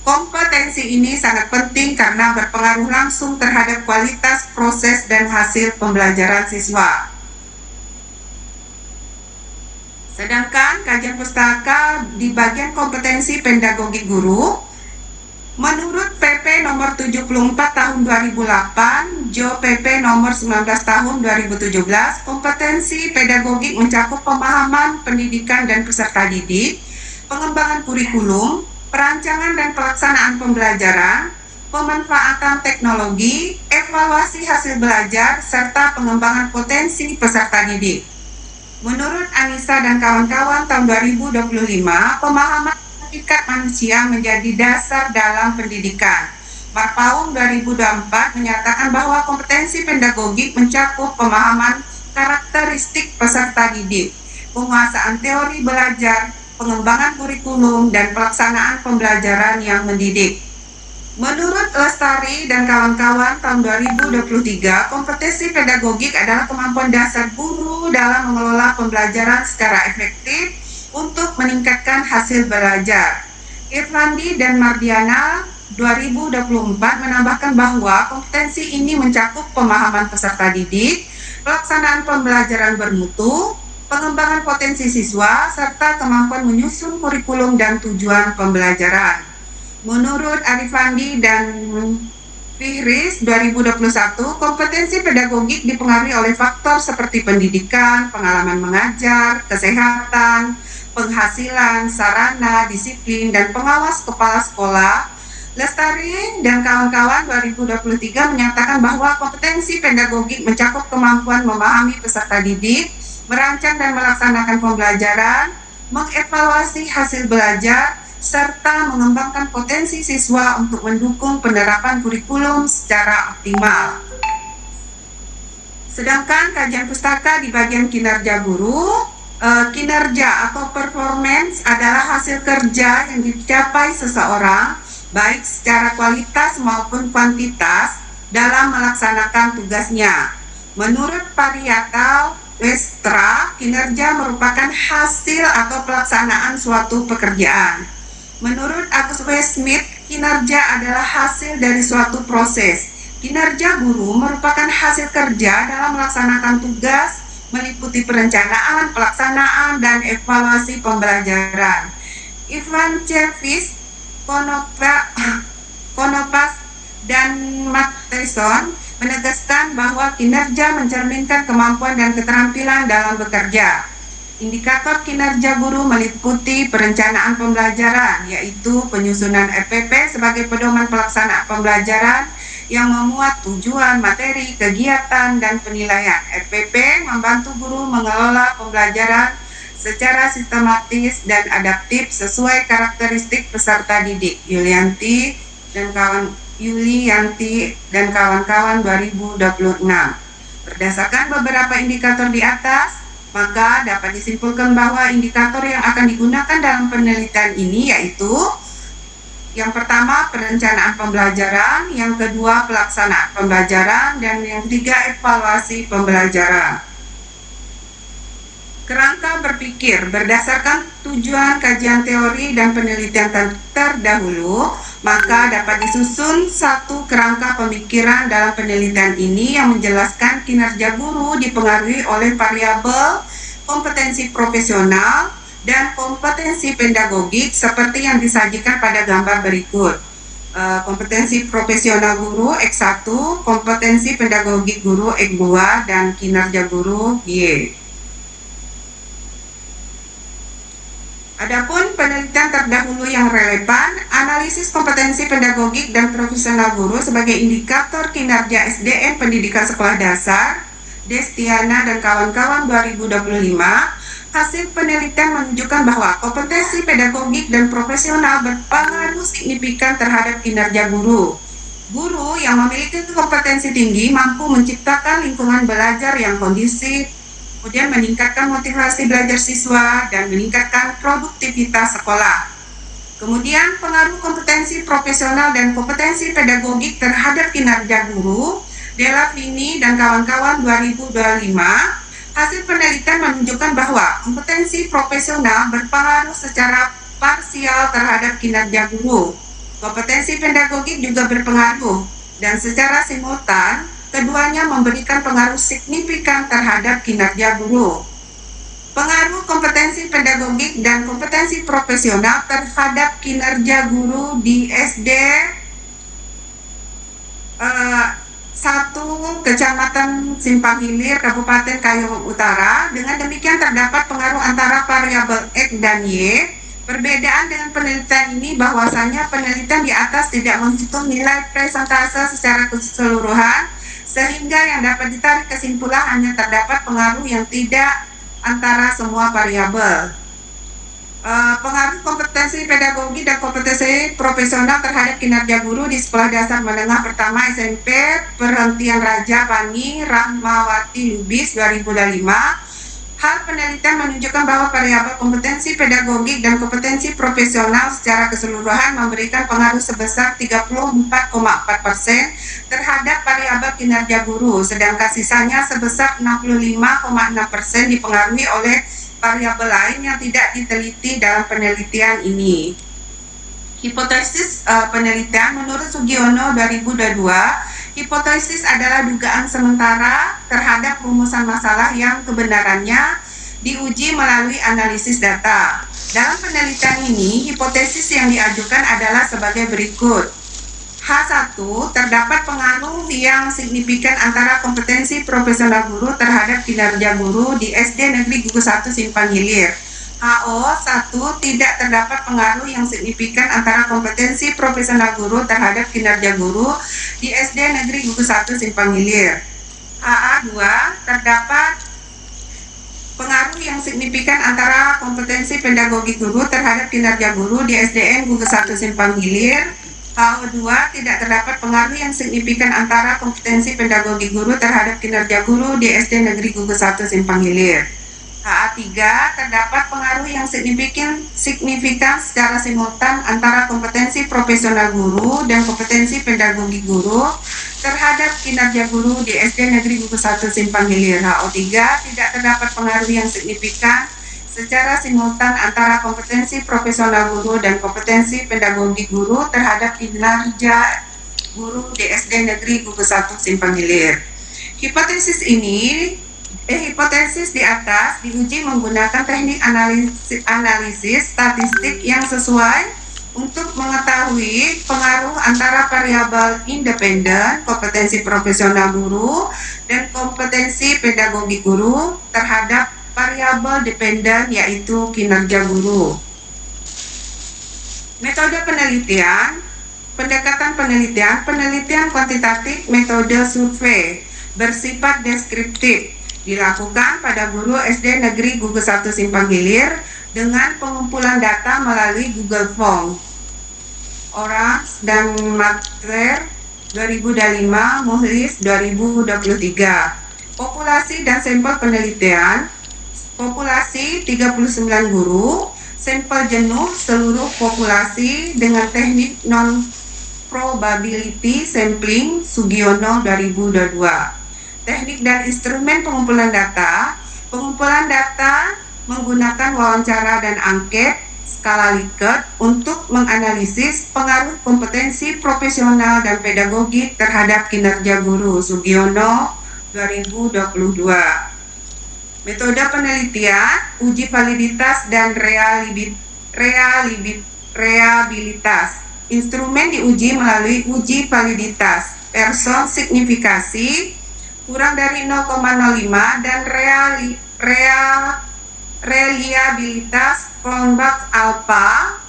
Speaker 2: Kompetensi ini sangat penting karena berpengaruh langsung terhadap kualitas, proses, dan hasil pembelajaran siswa. Sedangkan kajian pustaka di bagian kompetensi pedagogik guru, menurut PP nomor 74 tahun 2008, Jo PP nomor 19 tahun 2017, kompetensi pedagogik mencakup pemahaman pendidikan dan peserta didik, pengembangan kurikulum, perancangan dan pelaksanaan pembelajaran, pemanfaatan teknologi, evaluasi hasil belajar, serta pengembangan potensi peserta didik. Menurut Anissa dan kawan-kawan tahun 2025, pemahaman hakikat manusia menjadi dasar dalam pendidikan. Marpaung 2024 menyatakan bahwa kompetensi pedagogik mencakup pemahaman karakteristik peserta didik, penguasaan teori belajar, pengembangan kurikulum, dan pelaksanaan pembelajaran yang mendidik. Menurut Lestari dan kawan-kawan tahun 2023, kompetensi pedagogik adalah kemampuan dasar guru dalam mengelola pembelajaran secara efektif untuk meningkatkan hasil belajar. Irfandi dan Mardiana 2024 menambahkan bahwa kompetensi ini mencakup pemahaman peserta didik, pelaksanaan pembelajaran bermutu, pengembangan potensi siswa, serta kemampuan menyusun kurikulum dan tujuan pembelajaran. Menurut Arifandi dan Fihris 2021, kompetensi pedagogik dipengaruhi oleh faktor seperti pendidikan, pengalaman mengajar, kesehatan, penghasilan, sarana, disiplin, dan pengawas kepala sekolah. Lestari dan kawan-kawan 2023 menyatakan bahwa kompetensi pedagogik mencakup kemampuan memahami peserta didik, merancang dan melaksanakan pembelajaran, mengevaluasi hasil belajar, serta mengembangkan potensi siswa untuk mendukung penerapan kurikulum secara optimal. Sedangkan kajian pustaka di bagian kinerja guru, kinerja atau performance adalah hasil kerja yang dicapai seseorang baik secara kualitas maupun kuantitas dalam melaksanakan tugasnya. Menurut Pariatal Westra, kinerja merupakan hasil atau pelaksanaan suatu pekerjaan. Menurut Agus W. Smith, kinerja adalah hasil dari suatu proses. Kinerja guru merupakan hasil kerja dalam melaksanakan tugas, meliputi perencanaan, pelaksanaan, dan evaluasi pembelajaran. Ivan Cevis, Konopas, dan Matheson menegaskan bahwa kinerja mencerminkan kemampuan dan keterampilan dalam bekerja. Indikator kinerja guru meliputi perencanaan pembelajaran, yaitu penyusunan RPP sebagai pedoman pelaksana pembelajaran yang memuat tujuan, materi, kegiatan, dan penilaian. RPP membantu guru mengelola pembelajaran secara sistematis dan adaptif sesuai karakteristik peserta didik. Yulianti dan kawan-kawan 2026. Berdasarkan beberapa indikator di atas, maka dapat disimpulkan bahwa indikator yang akan digunakan dalam penelitian ini yaitu yang pertama perencanaan pembelajaran, yang kedua pelaksanaan pembelajaran, dan yang ketiga evaluasi pembelajaran. Kerangka berpikir berdasarkan tujuan kajian teori dan penelitian terdahulu, maka dapat disusun satu kerangka pemikiran dalam penelitian ini yang menjelaskan kinerja guru dipengaruhi oleh variabel kompetensi profesional dan kompetensi pedagogik seperti yang disajikan pada gambar berikut. Kompetensi profesional guru X1, kompetensi pedagogik guru X2, dan kinerja guru Y. Adapun penelitian terdahulu yang relevan, analisis kompetensi pedagogik dan profesional guru sebagai indikator kinerja SDM pendidikan sekolah dasar, Destiana dan kawan-kawan 2025, hasil penelitian menunjukkan bahwa kompetensi pedagogik dan profesional berpengaruh signifikan terhadap kinerja guru. Guru yang memiliki kompetensi tinggi mampu menciptakan lingkungan belajar yang kondusif, kemudian meningkatkan motivasi belajar siswa dan meningkatkan produktivitas sekolah. Kemudian pengaruh kompetensi profesional dan kompetensi pedagogik terhadap kinerja guru, Della Vini dan kawan-kawan 2025, hasil penelitian menunjukkan bahwa kompetensi profesional berpengaruh secara parsial terhadap kinerja guru. Kompetensi pedagogik juga berpengaruh dan secara simultan keduanya memberikan pengaruh signifikan terhadap kinerja guru. Pengaruh kompetensi pedagogik dan kompetensi profesional terhadap kinerja guru di SD 1 Kecamatan Simpang Hilir, Kabupaten Kayong Utara. Dengan demikian terdapat pengaruh antara variabel X dan Y. Perbedaan dengan penelitian ini bahwasanya penelitian di atas tidak menghitung nilai presentase secara keseluruhan, sehingga yang dapat ditarik kesimpulan hanya terdapat pengaruh yang tidak antara semua variabel. Pengaruh kompetensi pedagogi dan kompetensi profesional terhadap kinerja guru di sekolah dasar menengah pertama SMP Perhentian Raja Pani Rahmawati Lubis 2005. Hal penelitian menunjukkan bahwa variabel kompetensi pedagogik dan kompetensi profesional secara keseluruhan memberikan pengaruh sebesar 34,4% terhadap variabel kinerja guru, sedangkan sisanya sebesar 65,6% dipengaruhi oleh variabel lain yang tidak diteliti dalam penelitian ini. Hipotesis penelitian menurut Sugiono 2022, hipotesis adalah dugaan sementara terhadap rumusan masalah yang kebenarannya diuji melalui analisis data. Dalam penelitian ini, hipotesis yang diajukan adalah sebagai berikut. H1, terdapat pengaruh yang signifikan antara kompetensi profesional guru terhadap kinerja guru di SD Negeri Gugus 1 Simpang Hilir. HO1, tidak terdapat pengaruh yang signifikan antara kompetensi profesional guru terhadap kinerja guru di SD Negeri Gugus 1 Simpang Hilir. HA2, terdapat pengaruh yang signifikan antara kompetensi pedagogi guru terhadap kinerja guru di SDN Gugus 1 Simpang Hilir. HO2, tidak terdapat pengaruh yang signifikan antara kompetensi pedagogi guru terhadap kinerja guru di SD Negeri Gugus 1 Simpang Hilir. HA3, terdapat pengaruh yang signifikan secara simultan antara kompetensi profesional guru dan kompetensi pedagogi guru terhadap kinerja guru di SD Negeri Gugus 1 Simpang Hilir. HO3, tidak terdapat pengaruh yang signifikan secara simultan antara kompetensi profesional guru dan kompetensi pedagogi guru terhadap kinerja guru di SD Negeri Gugus 1 Simpang Hilir. Hipotesis di atas diuji menggunakan teknik analisis statistik yang sesuai untuk mengetahui pengaruh antara variabel independen, kompetensi profesional guru, dan kompetensi pedagogi guru terhadap variabel dependen, yaitu kinerja guru. Metode penelitian, pendekatan penelitian kuantitatif, metode survei bersifat deskriptif dilakukan pada guru SD Negeri Gugus 1 Simpang Hilir dengan pengumpulan data melalui Google Form. Orange dan Matler 2005, Muhlis 2023. Populasi dan sampel penelitian. Populasi 39 guru, sampel jenuh seluruh populasi dengan teknik non-probability sampling Sugiono 2022. Teknik dan instrumen pengumpulan data menggunakan wawancara dan angket skala Likert untuk menganalisis pengaruh kompetensi profesional dan pedagogik terhadap kinerja guru Sugiono 2022. Metode penelitian, uji validitas dan reliabilitas. Instrumen diuji melalui uji validitas, Pearson signifikasi kurang dari 0,05 dan reliabilitas Cronbach alpha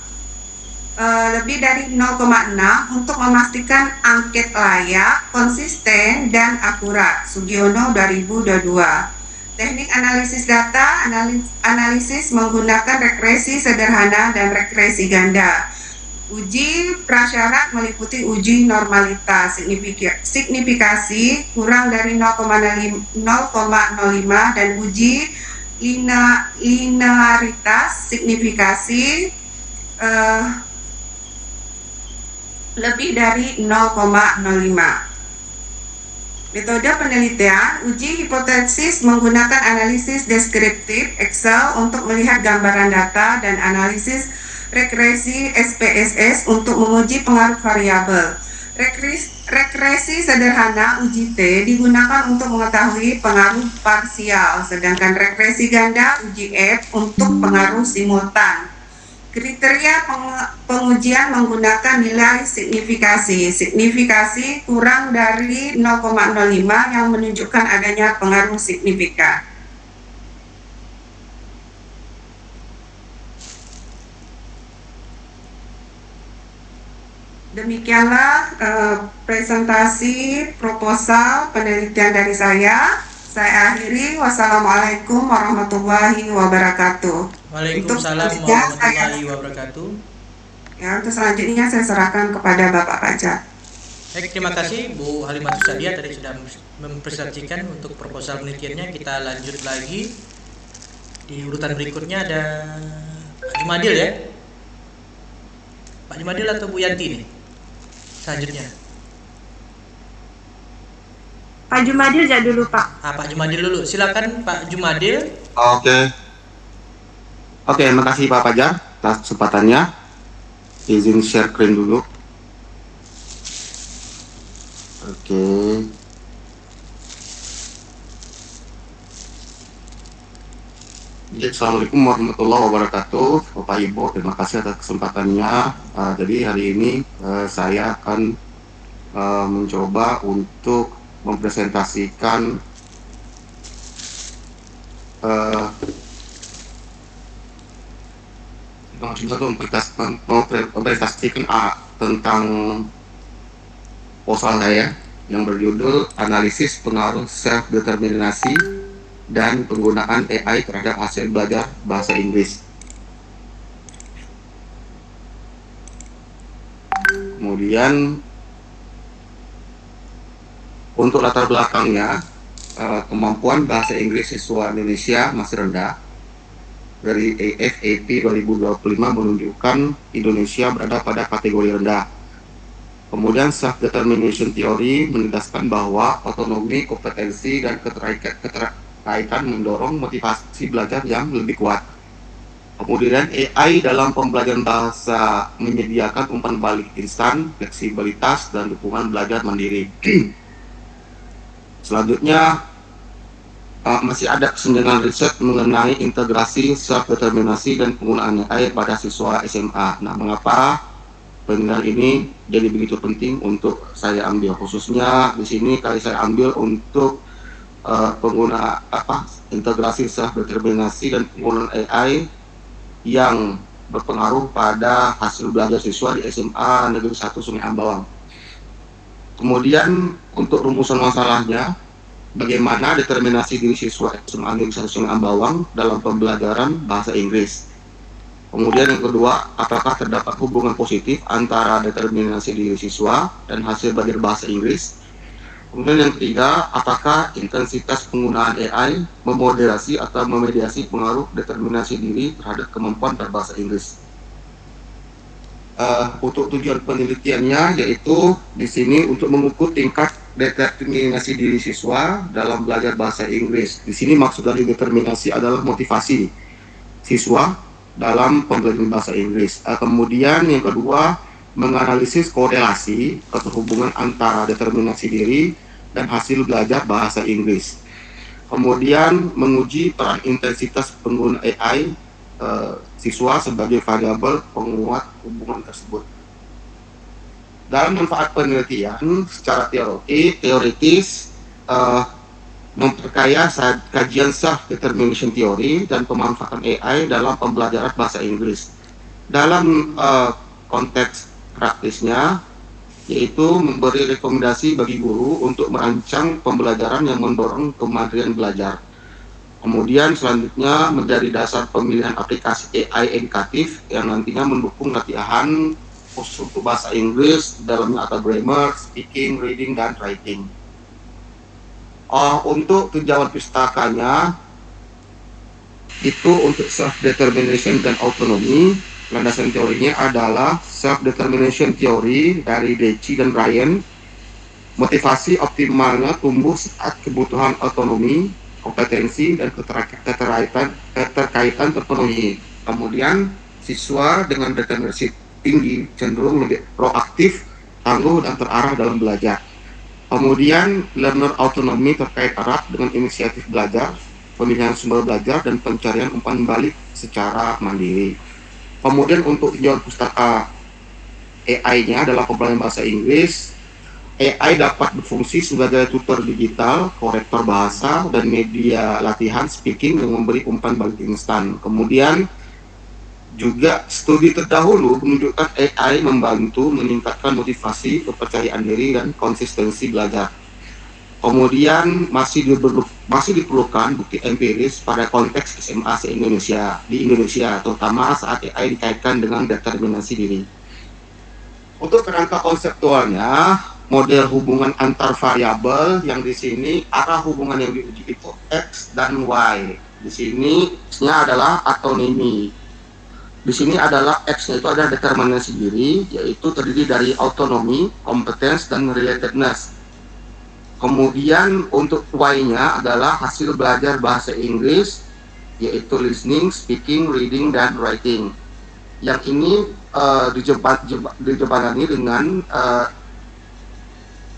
Speaker 2: lebih dari 0,6 untuk memastikan angket layak, konsisten, dan akurat. Sugiono 2022. Teknik analisis data, analisis menggunakan regresi sederhana dan regresi ganda. Uji prasyarat meliputi uji normalitas, signifikasi kurang dari 0,05 dan uji linearitas signifikasi lebih dari 0,05. Metode penelitian, uji hipotesis menggunakan analisis deskriptif Excel untuk melihat gambaran data dan analisis regresi SPSS untuk menguji pengaruh variabel. Regresi sederhana uji T digunakan untuk mengetahui pengaruh parsial, sedangkan regresi ganda uji F untuk pengaruh simultan. Kriteria pengujian menggunakan nilai signifikasi kurang dari 0,05 yang menunjukkan adanya pengaruh signifikan. Demikianlah presentasi proposal penelitian dari saya. Saya akhiri. Wassalamualaikum warahmatullahi wabarakatuh.
Speaker 1: Waalaikumsalam warahmatullahi wabarakatuh.
Speaker 2: Ya, untuk selanjutnya saya serahkan kepada Bapak Pajak.
Speaker 1: Baik, terima kasih Bu Halimatus Sadia tadi sudah mempresentasikan untuk proposal penelitiannya. Kita lanjut lagi. Di urutan berikutnya ada Pak Jumadil ya. Pak Jumadil atau Bu Yanti nih? Selanjutnya.
Speaker 2: Pak Jumadil aja dulu, Pak.
Speaker 1: Pak Jumadil dulu. Silakan Pak Jumadil.
Speaker 3: Oke, oke, makasih Pak Fajar atas kesempatannya. Izin share screen dulu. Oke. Assalamualaikum warahmatullahi wabarakatuh, Bapak Ibu. Terima kasih atas kesempatannya. Jadi hari ini saya akan mencoba untuk mempresentasikan mempresentasikan tentang proposal saya yang berjudul Analisis Pengaruh Self-Determinasi dan Penggunaan AI terhadap hasil belajar bahasa Inggris. Kemudian untuk latar belakangnya, kemampuan bahasa Inggris siswa Indonesia masih rendah. Dari AFAP 2025 menunjukkan Indonesia berada pada kategori rendah. Kemudian self-determination theory menegaskan bahwa otonomi, kompetensi, dan keterkaitan mendorong motivasi belajar yang lebih kuat. Kemudian AI dalam pembelajaran bahasa menyediakan umpan balik instan, fleksibilitas, dan dukungan belajar mandiri. Selanjutnya, masih ada kesenjangan riset mengenai integrasi self-determinasi dan penggunaan AI pada siswa SMA. Nah, mengapa penelitian ini jadi begitu penting untuk saya ambil? Khususnya di sini kali saya ambil untuk integrasi self-determinasi dan penggunaan AI yang berpengaruh pada hasil belajar siswa di SMA Negeri 1 Sungai Ambawang. Kemudian untuk rumusan masalahnya, bagaimana determinasi diri siswa SMA Negeri 1 Sungai Ambawang dalam pembelajaran bahasa Inggris. Kemudian yang kedua, apakah terdapat hubungan positif antara determinasi diri siswa dan hasil belajar bahasa Inggris. Kemudian yang ketiga, apakah intensitas penggunaan AI memoderasi atau memediasi pengaruh determinasi diri terhadap kemampuan berbahasa Inggris. Untuk tujuan penelitiannya yaitu di sini untuk mengukur tingkat determinasi diri siswa dalam belajar bahasa Inggris. Di sini maksud dari determinasi adalah motivasi siswa dalam pembelajaran bahasa Inggris. Kemudian yang kedua, menganalisis korelasi atau hubungan antara determinasi diri dan hasil belajar bahasa Inggris. Kemudian menguji peran intensitas pengguna AI siswa sebagai variabel penguat hubungan tersebut. Dalam manfaat penelitian secara teoritis memperkaya kajian self-determination theory dan pemanfaatan AI dalam pembelajaran bahasa Inggris. Dalam konteks praktisnya, yaitu memberi rekomendasi bagi guru untuk merancang pembelajaran yang mendorong kemandirian belajar. Kemudian selanjutnya menjadi dasar pemilihan aplikasi AI edukatif yang nantinya mendukung latihan khusus untuk bahasa Inggris, dalamnya atau grammar, speaking, reading, dan writing. Untuk tujuan pustakanya itu untuk self-determination dan autonomy. Landasan teorinya adalah self-determination theory dari Deci dan Ryan. Motivasi optimalnya tumbuh saat kebutuhan otonomi, kompetensi, dan keterkaitan terpenuhi. Kemudian siswa dengan determinasi tinggi cenderung lebih proaktif, tangguh, dan terarah dalam belajar. Kemudian learner autonomy terkait erat dengan inisiatif belajar, pemilihan sumber belajar, dan pencarian umpan balik secara mandiri. Kemudian untuk tujuan pustaka AI-nya adalah pembelajaran bahasa Inggris. AI dapat berfungsi sebagai tutor digital, korektor bahasa, dan media latihan speaking yang memberi umpan balik instan. Kemudian juga studi terdahulu menunjukkan AI membantu meningkatkan motivasi, kepercayaan diri, dan konsistensi belajar. Kemudian masih diperlukan bukti empiris pada konteks SMA di Indonesia, terutama saat AI dikaitkan dengan determinasi diri. Untuk kerangka konseptualnya, model hubungan antar variabel yang di sini arah hubungan yang diuji itu X dan Y. Di sini X-nya adalah autonomy. Di sini adalah X-nya itu adalah determinasi diri, yaitu terdiri dari autonomy, competence, dan relatedness. Kemudian untuk Y-nya adalah hasil belajar bahasa Inggris, yaitu listening, speaking, reading, dan writing. Yang ini dijembatani dengan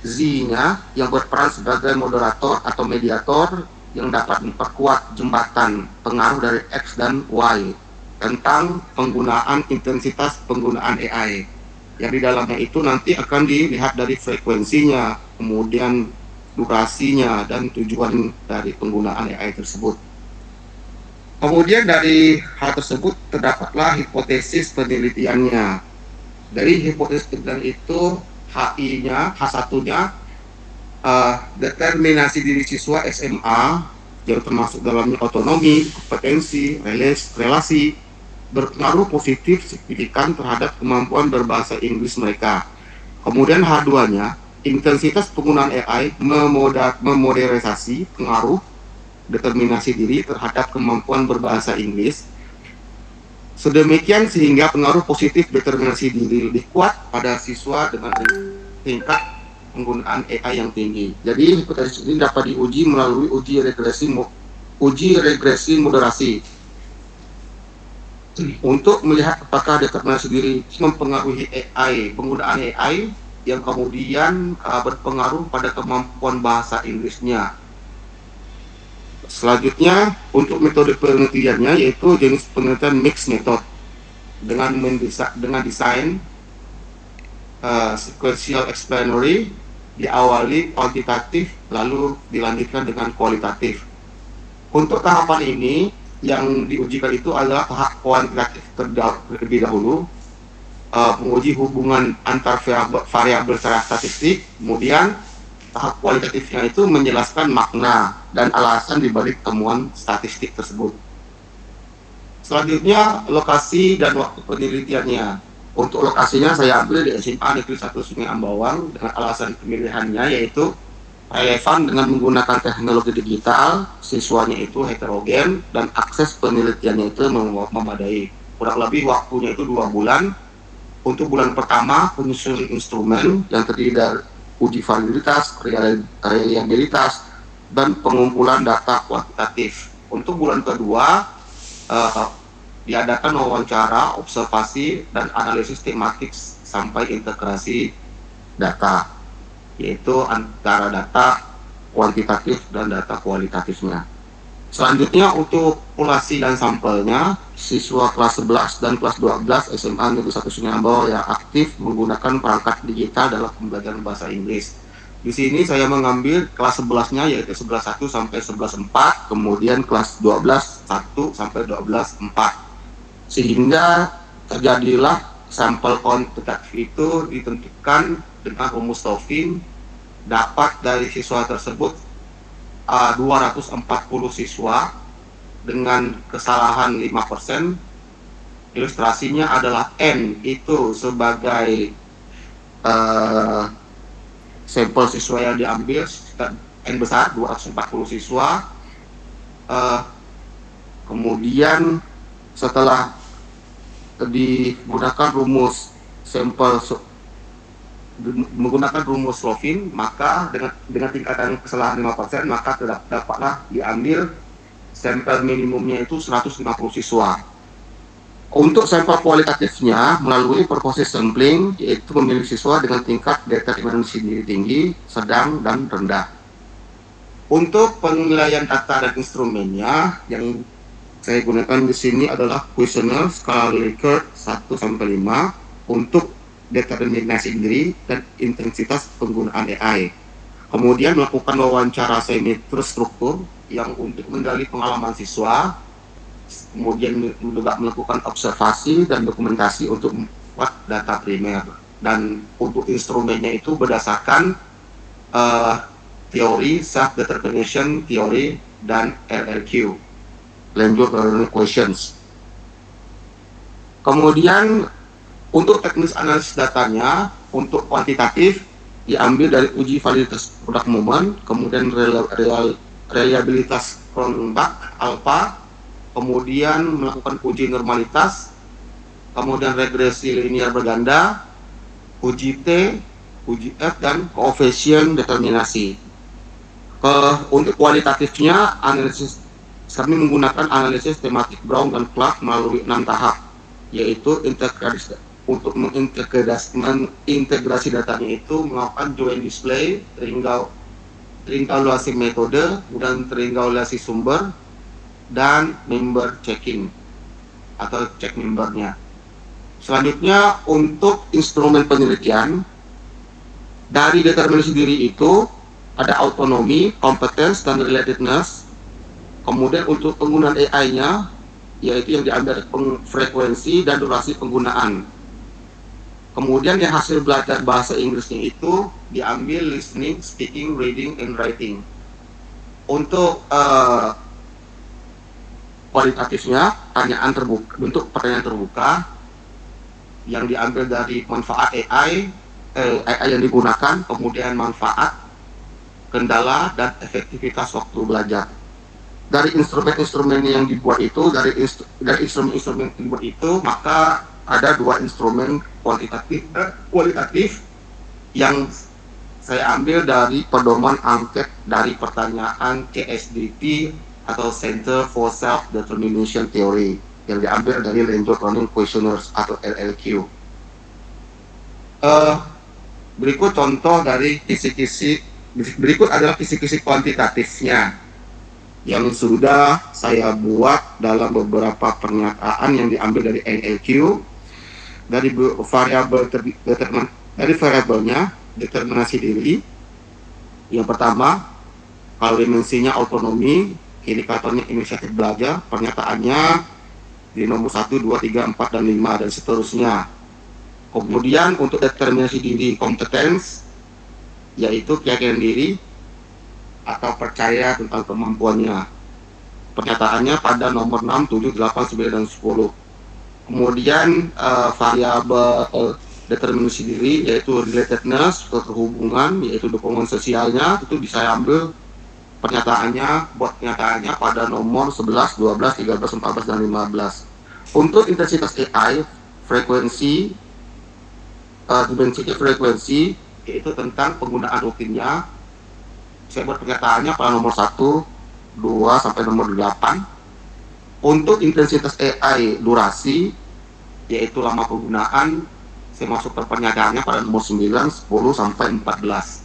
Speaker 3: Z-nya yang berperan sebagai moderator atau mediator yang dapat memperkuat jembatan pengaruh dari X dan Y tentang penggunaan intensitas penggunaan AI. Yang di dalamnya itu nanti akan dilihat dari frekuensinya, kemudian durasinya, dan tujuan dari penggunaan AI tersebut. Kemudian dari hal tersebut terdapatlah hipotesis penelitiannya. Dari hipotesis penelitian itu HI-nya, H1-nya determinasi diri siswa SMA yang termasuk dalamnya otonomi, kompetensi, relasi berpengaruh positif signifikan terhadap kemampuan berbahasa Inggris mereka. Kemudian H2-nya intensitas penggunaan AI memodernisasi pengaruh determinasi diri terhadap kemampuan berbahasa Inggris sedemikian sehingga pengaruh positif determinasi diri lebih kuat pada siswa dengan tingkat penggunaan AI yang tinggi. Jadi hipotesis ini dapat diuji melalui uji regresi moderasi untuk melihat apakah determinasi diri mempengaruhi penggunaan AI yang kemudian berpengaruh pada kemampuan bahasa Inggrisnya. Selanjutnya untuk metode penelitiannya yaitu jenis penelitian mixed method dengan desain sequential explanatory, diawali kuantitatif lalu dilanjutkan dengan kualitatif. Untuk tahapan ini yang diujikan itu adalah tahap kuantitatif terlebih dahulu, menguji hubungan antar variabel secara statistik. Kemudian tahap kualitatifnya itu menjelaskan makna dan alasan dibalik temuan statistik tersebut. Selanjutnya lokasi dan waktu penelitiannya. Untuk lokasinya saya ambil di SMA Negeri 1 Sungai Ambawang dengan alasan pemilihannya yaitu relevan dengan menggunakan teknologi digital, siswanya itu heterogen, dan akses penelitiannya itu memadai. Kurang lebih waktunya itu 2 bulan. Untuk bulan pertama penyusunan instrumen yang terdiri dari uji validitas, reliabilitas, dan pengumpulan data kuantitatif. Untuk bulan kedua diadakan wawancara, observasi, dan analisis tematik sampai integrasi data, yaitu antara data kuantitatif dan data kualitatifnya. Selanjutnya untuk populasi dan sampelnya, siswa kelas 11 dan kelas 12 SMA Negeri 1 Sungai Ambawang yang aktif menggunakan perangkat digital dalam pembelajaran bahasa Inggris. Di sini saya mengambil kelas 11-nya yaitu 11.1 sampai 11.4, kemudian kelas 12 1 sampai 12.4. Sehingga terjadilah sampel kuantitatif itu ditentukan dengan rumus Taufin dapat dari siswa tersebut 240 siswa dengan kesalahan 5%. Ilustrasinya adalah N itu sebagai sampel siswa yang diambil, N besar 240 siswa. Kemudian setelah digunakan rumus sampel menggunakan rumus Taufin, maka dengan tingkatan kesalahan 5%, maka dapatlah diambil sampel minimumnya itu 150 siswa. Untuk sampel kualitatifnya melalui proses sampling, yaitu memilih siswa dengan tingkat determinasi diri tinggi, sedang, dan rendah. Untuk penilaian data dan instrumennya yang saya gunakan di sini adalah kuesioner skala Likert 1-5 untuk determinasi diri dan intensitas penggunaan AI. Kemudian melakukan wawancara semi terstruktur yang untuk menggali pengalaman siswa, kemudian juga melakukan observasi dan dokumentasi untuk membuat data primer. Dan untuk instrumennya itu berdasarkan teori self-determination theory dan LLQ, language learning questions. Kemudian untuk teknis analisis datanya, untuk kuantitatif diambil dari uji validitas produk moment, kemudian reliabilitas Cronbach alpha, kemudian melakukan uji normalitas, kemudian regresi linear berganda, uji T, uji F, dan koefisien determinasi. Untuk kualitatifnya, analisis kami menggunakan analisis tematik Brown dan Clark melalui 6 tahap, yaitu untuk mengintegrasi datanya itu melakukan joint display, triangulasi metode, dan triangulasi sumber, dan member checking atau cek membernya. Selanjutnya, untuk instrumen penelitian, dari determinasi diri itu ada autonomi, competence, dan relatedness. Kemudian untuk penggunaan AI-nya, yaitu yang diambil frekuensi dan durasi penggunaan. Kemudian yang hasil belajar bahasa Inggrisnya itu diambil listening, speaking, reading, and writing. Untuk kualitatifnya, bentuk pertanyaan terbuka yang diambil dari manfaat AI yang digunakan, kemudian manfaat, kendala, dan efektivitas waktu belajar. Dari instrumen-instrumen yang dibuat itu, dari instrumen-instrumen yang dibuat itu, maka ada 2 instrumen kualitatif yang saya ambil dari pedoman angket dari pertanyaan CSDT atau Center for Self-Determination Theory yang diambil dari Language Learning Questionnaires atau LLQ. Berikut contoh dari berikut adalah kisi-kisi kuantitatifnya yang sudah saya buat dalam beberapa pernyataan yang diambil dari NLQ, dari variabelnya determinasi diri. Yang pertama, kalau dimensinya autonomi, indikatornya inisiatif belajar, pernyataannya di nomor 1, 2, 3, 4, dan 5, dan seterusnya. Kemudian untuk determinasi diri competence, yaitu keyakinan diri atau percaya tentang kemampuannya. Pernyataannya pada nomor 6, 7, 8, 9, dan 10. Kemudian variabel determinasi diri, yaitu relatedness, keterhubungan, yaitu dukungan sosialnya, itu bisa ambil buat pernyataannya pada nomor 11, 12, 13, 14, dan 15. Untuk intensitas AI, dimensity frekuensi, yaitu tentang penggunaan rutinnya, saya buat pernyataannya pada nomor 1, 2, sampai nomor 8. Untuk intensitas AI durasi, yaitu lama penggunaan, saya masuk ke pernyataannya pada nomor 9, 10, sampai 14.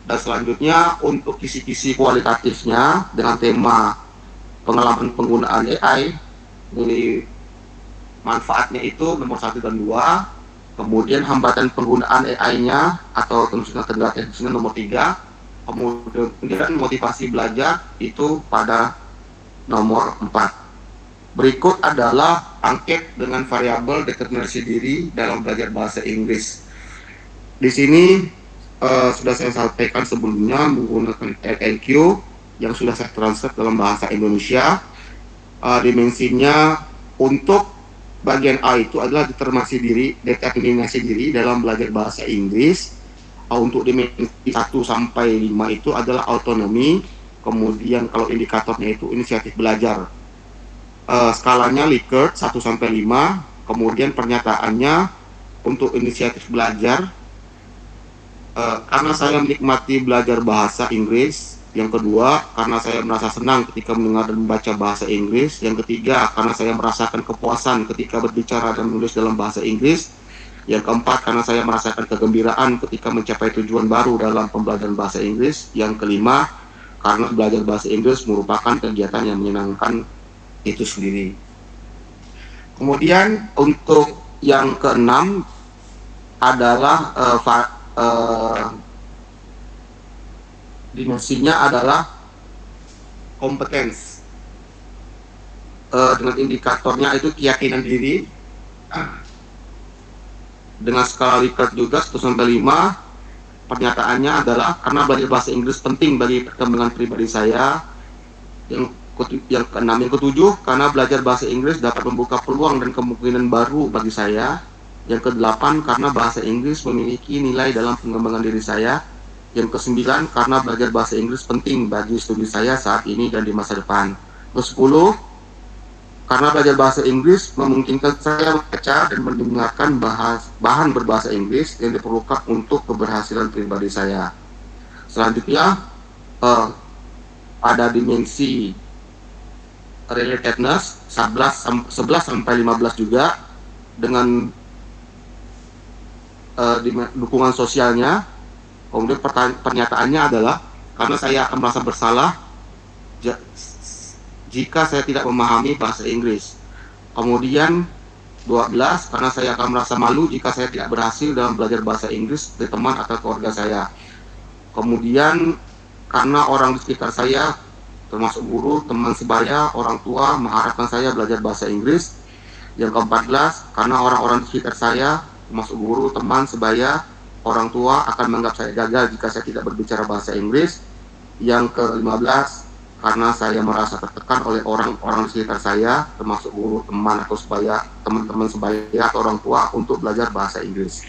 Speaker 3: Dan selanjutnya untuk kisi-kisi kualitatifnya dengan tema pengalaman penggunaan AI, dari manfaatnya itu nomor 1 dan 2. Kemudian hambatan penggunaan AI-nya atau kendala teknisnya nomor 3. Kemudian motivasi belajar itu pada nomor 4. Berikut adalah angket dengan variabel determinasi diri dalam belajar bahasa Inggris. Di sini sudah saya sampaikan sebelumnya menggunakan LLQ yang sudah saya translate dalam bahasa Indonesia. Dimensinya untuk bagian A itu adalah determinasi diri dalam belajar bahasa Inggris. Untuk dimensi 1 sampai 5 itu adalah autonomi. Kemudian kalau indikatornya itu inisiatif belajar. Skalanya Likert 1 sampai 5. Kemudian pernyataannya untuk inisiatif belajar, karena saya menikmati belajar bahasa Inggris. Yang kedua, karena saya merasa senang ketika mendengar dan membaca bahasa Inggris. Yang ketiga, karena saya merasakan kepuasan ketika berbicara dan menulis dalam bahasa Inggris. Yang keempat, karena saya merasakan kegembiraan ketika mencapai tujuan baru dalam pembelajaran bahasa Inggris. Yang kelima, karena belajar bahasa Inggris merupakan kegiatan yang menyenangkan itu sendiri. Kemudian untuk yang keenam adalah dimensinya adalah kompetens. Dengan indikatornya itu keyakinan diri. Dengan skala Likert juga 1 sampai 5. Pernyataannya adalah karena belajar bahasa Inggris penting bagi perkembangan pribadi saya. Yang keenam, yang ketujuh, karena belajar bahasa Inggris dapat membuka peluang dan kemungkinan baru bagi saya. Yang kedelapan, karena bahasa Inggris memiliki nilai dalam pengembangan diri saya. Yang kesembilan, karena belajar bahasa Inggris penting bagi studi saya saat ini dan di masa depan. Kesepuluh, karena belajar bahasa Inggris memungkinkan saya membaca dan mendengarkan bahan berbahasa Inggris yang diperlukan untuk keberhasilan pribadi saya. Selanjutnya, pada dimensi relatedness 11 sampai 15 juga, dengan dukungan sosialnya. Kemudian pernyataannya adalah, karena saya akan merasa bersalah jika saya tidak memahami bahasa Inggris. Kemudian 12, karena saya akan merasa malu jika saya tidak berhasil dalam belajar bahasa Inggris dari teman atau keluarga saya. Kemudian karena orang di sekitar saya, termasuk guru, teman sebaya, orang tua, mengharapkan saya belajar bahasa Inggris. Yang ke-14, karena orang-orang di sekitar saya, termasuk guru, teman sebaya, orang tua, akan menganggap saya gagal jika saya tidak berbicara bahasa Inggris. Yang ke-15, karena saya merasa tertekan oleh orang-orang di sekitar saya, termasuk guru, teman atau sebaya, teman-teman sebaya atau orang tua, untuk belajar bahasa Inggris.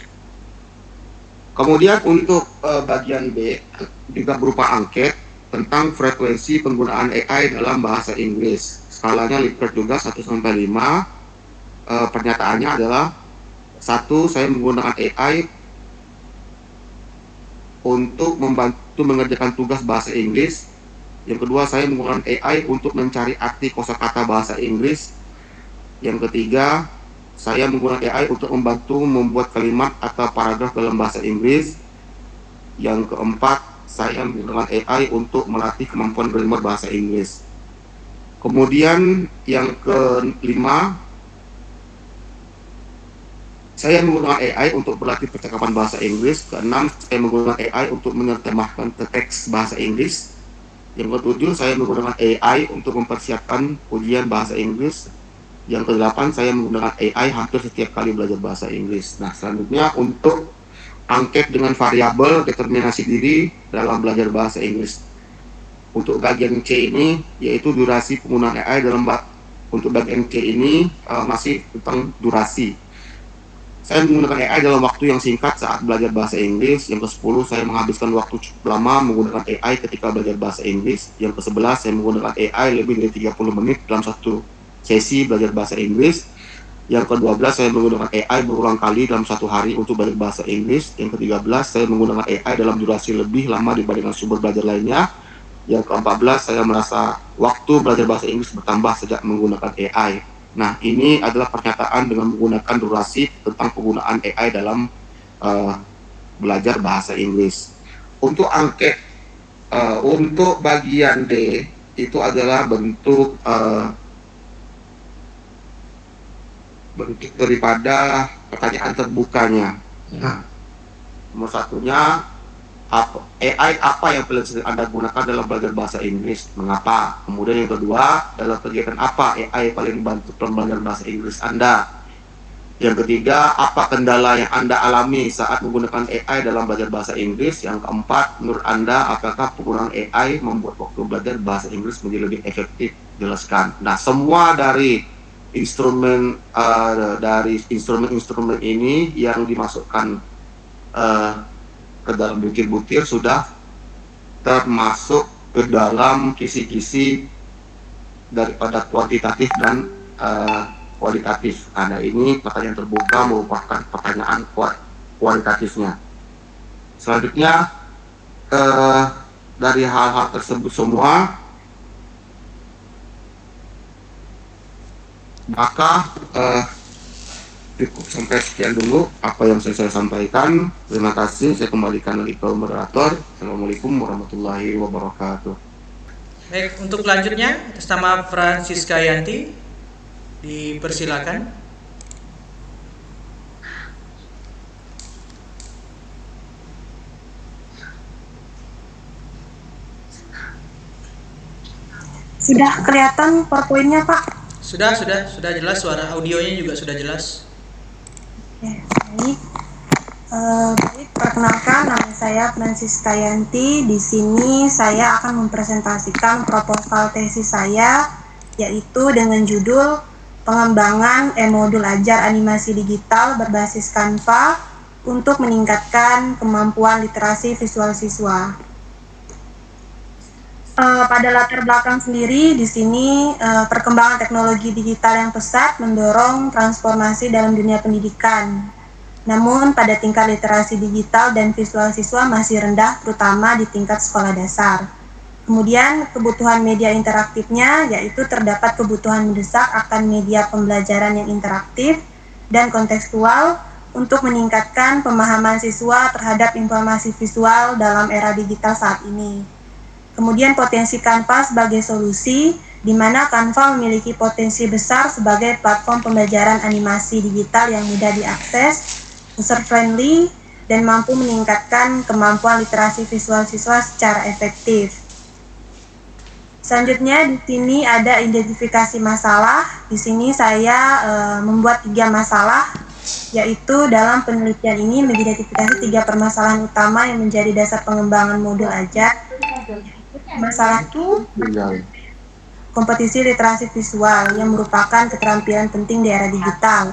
Speaker 3: Kemudian untuk bagian B juga berupa angket tentang frekuensi penggunaan AI dalam bahasa Inggris. Skalanya Likert juga 1 sampai 5. Pernyataannya adalah: 1, saya menggunakan AI untuk membantu mengerjakan tugas bahasa Inggris. Yang kedua, saya menggunakan AI untuk mencari arti kosakata bahasa Inggris. Yang ketiga, saya menggunakan AI untuk membantu membuat kalimat atau paragraf dalam bahasa Inggris. Yang keempat, saya menggunakan AI untuk melatih kemampuan grammar bahasa Inggris. Kemudian yang kelima, saya menggunakan AI untuk berlatih percakapan bahasa Inggris. Keenam, saya menggunakan AI untuk menerjemahkan teks bahasa Inggris. Yang ketujuh, saya menggunakan AI untuk mempersiapkan ujian bahasa Inggris. Yang kedelapan, saya menggunakan AI hampir setiap kali belajar bahasa Inggris. Nah, selanjutnya untuk angket dengan variabel determinasi diri dalam belajar bahasa Inggris. Untuk bagian C ini, yaitu durasi penggunaan AI dalam untuk bagian C ini masih tentang durasi. Saya menggunakan AI dalam waktu yang singkat saat belajar bahasa Inggris. Yang ke-10, saya menghabiskan waktu cukup lama menggunakan AI ketika belajar bahasa Inggris. Yang ke-11, saya menggunakan AI lebih dari 30 menit dalam satu sesi belajar bahasa Inggris. Yang ke-12, saya menggunakan AI berulang kali dalam satu hari untuk belajar bahasa Inggris. Yang ke-13, saya menggunakan AI dalam durasi lebih lama dibandingkan sumber belajar lainnya. Yang ke-14, saya merasa waktu belajar bahasa Inggris bertambah sejak menggunakan AI. Nah, ini adalah pernyataan dengan menggunakan durasi tentang penggunaan AI dalam belajar bahasa Inggris. Untuk angket, untuk bagian D, itu adalah bentuk daripada pertanyaan terbukanya. Nah, nomor satunya, AI apa yang paling sering Anda gunakan dalam belajar bahasa Inggris? Mengapa? Kemudian yang kedua, dalam kegiatan apa AI paling membantu dalam belajar bahasa Inggris Anda? Yang ketiga, apa kendala yang Anda alami saat menggunakan AI dalam belajar bahasa Inggris? Yang keempat, menurut Anda, apakah penggunaan AI membuat waktu belajar bahasa Inggris menjadi lebih efektif? Jelaskan. Nah, semua dari instrumen ini yang dimasukkan ke dalam butir-butir sudah termasuk ke dalam kisi-kisi daripada kuantitatif dan kualitatif. Nah, ini pertanyaan terbuka merupakan pertanyaan kualitatifnya. Selanjutnya, dari hal-hal tersebut semua, maka cukup sampai sekian dulu apa yang saya sampaikan. Terima kasih. Saya kembalikan lagi ke moderator. Assalamualaikum warahmatullahi wabarakatuh.
Speaker 1: Baik, untuk selanjutnya atas nama Francisca Yanti dipersilakan.
Speaker 2: Sudah kelihatan PowerPoint-nya, Pak?
Speaker 1: Sudah jelas, suara audionya juga sudah jelas.
Speaker 2: Baik. Baik, perkenalkan, nama saya Francisca Yanti. Di sini saya akan mempresentasikan proposal tesis saya, yaitu dengan judul Pengembangan e-modul ajar animasi digital berbasis Canva
Speaker 4: untuk meningkatkan kemampuan literasi visual siswa. Pada latar belakang sendiri, di sini perkembangan teknologi digital yang pesat mendorong transformasi dalam dunia pendidikan. Namun, pada tingkat literasi digital dan visual siswa masih rendah, terutama di tingkat sekolah dasar. Kemudian, kebutuhan media interaktifnya, yaitu terdapat kebutuhan mendesak akan media pembelajaran yang interaktif dan kontekstual untuk meningkatkan pemahaman siswa terhadap informasi visual dalam era digital saat ini. Kemudian potensi Canva sebagai solusi, di mana Canva memiliki potensi besar sebagai platform pembelajaran animasi digital yang mudah diakses, user-friendly, dan mampu meningkatkan kemampuan literasi visual siswa secara efektif. Selanjutnya di sini ada identifikasi masalah. Di sini saya membuat 3 masalah, yaitu dalam penelitian ini mengidentifikasi 3 permasalahan utama yang menjadi dasar pengembangan modul ajar. Masalah itu kompetisi literasi visual yang merupakan keterampilan penting di era digital.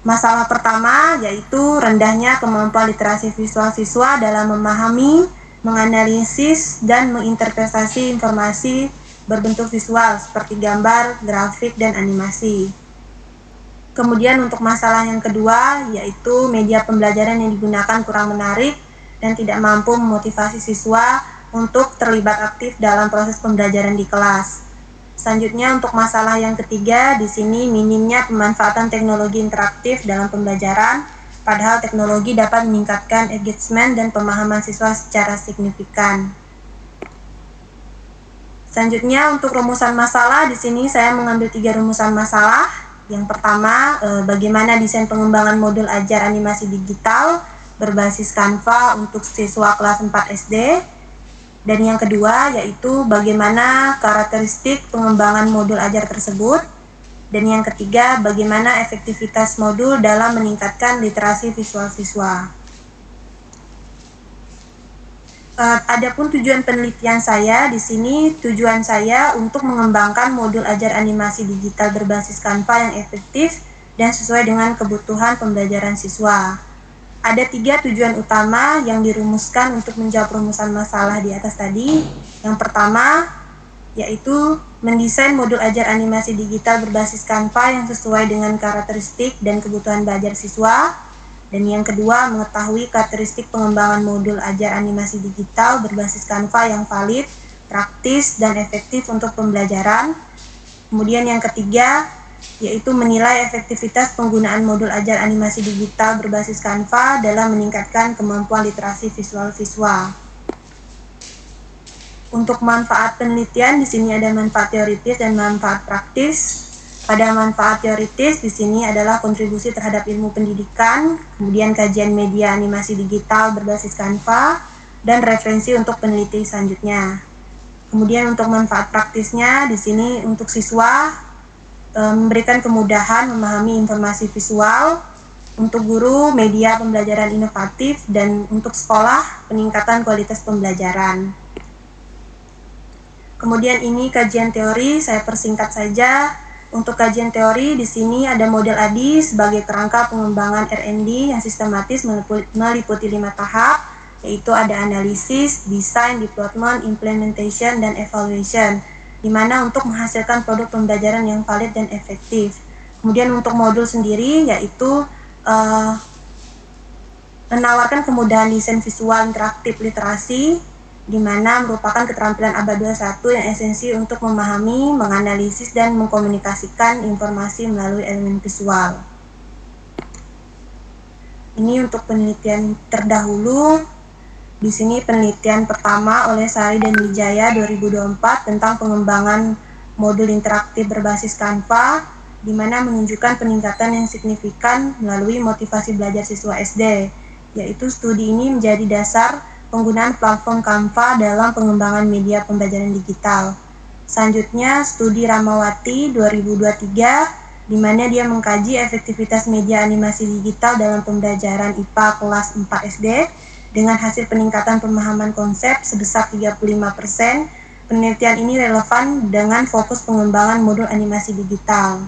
Speaker 4: Masalah pertama yaitu rendahnya kemampuan literasi visual siswa dalam memahami, menganalisis, dan menginterpretasi informasi berbentuk visual seperti gambar, grafik, dan animasi. Kemudian untuk masalah yang kedua yaitu media pembelajaran yang digunakan kurang menarik dan tidak mampu memotivasi siswa untuk terlibat aktif dalam proses pembelajaran di kelas. Selanjutnya untuk masalah yang ketiga, di sini minimnya pemanfaatan teknologi interaktif dalam pembelajaran, padahal teknologi dapat meningkatkan engagement dan pemahaman siswa secara signifikan. Selanjutnya untuk rumusan masalah, di sini saya mengambil 3 rumusan masalah. Yang pertama, bagaimana desain pengembangan modul ajar animasi digital berbasis Canva untuk siswa kelas 4 SD. Dan yang kedua yaitu bagaimana karakteristik pengembangan modul ajar tersebut. Dan yang ketiga, bagaimana efektivitas modul dalam meningkatkan literasi visual siswa. Adapun tujuan penelitian saya di sini, tujuan saya untuk mengembangkan modul ajar animasi digital berbasis Canva yang efektif dan sesuai dengan kebutuhan pembelajaran siswa. Ada 3 tujuan utama yang dirumuskan untuk menjawab rumusan masalah di atas tadi. Yang pertama, yaitu mendesain modul ajar animasi digital berbasis Canva yang sesuai dengan karakteristik dan kebutuhan belajar siswa. Dan yang kedua, mengetahui karakteristik pengembangan modul ajar animasi digital berbasis Canva yang valid, praktis, dan efektif untuk pembelajaran. Kemudian yang ketiga, yaitu menilai efektivitas penggunaan modul ajar animasi digital berbasis Canva dalam meningkatkan kemampuan literasi visual siswa. Untuk manfaat penelitian, di sini ada manfaat teoritis dan manfaat praktis. Pada manfaat teoritis, di sini adalah kontribusi terhadap ilmu pendidikan, kemudian kajian media animasi digital berbasis Canva, dan referensi untuk peneliti selanjutnya. Kemudian untuk manfaat praktisnya, di sini untuk siswa, memberikan kemudahan memahami informasi visual, untuk guru media pembelajaran inovatif, dan untuk sekolah peningkatan kualitas pembelajaran. Kemudian ini kajian teori, saya persingkat saja. Untuk kajian teori di sini ada model ADI sebagai kerangka pengembangan R&D yang sistematis meliputi 5 tahap, yaitu ada analisis, design, development, implementation, dan evaluation, di mana untuk menghasilkan produk pembelajaran yang valid dan efektif. Kemudian untuk modul sendiri yaitu menawarkan kemudahan desain visual interaktif literasi, di mana merupakan keterampilan abad 21 yang esensi untuk memahami, menganalisis, dan mengkomunikasikan informasi melalui elemen visual. Ini untuk penelitian terdahulu. Di sini penelitian pertama oleh Sari dan Wijaya 2024 tentang pengembangan modul interaktif berbasis Canva, di mana menunjukkan peningkatan yang signifikan melalui motivasi belajar siswa SD, yaitu studi ini menjadi dasar penggunaan platform Canva dalam pengembangan media pembelajaran digital. Selanjutnya, studi Ramawati 2023, di mana dia mengkaji efektivitas media animasi digital dalam pembelajaran IPA kelas 4 SD, dengan hasil peningkatan pemahaman konsep sebesar 35%. Penelitian ini relevan dengan fokus pengembangan modul animasi digital.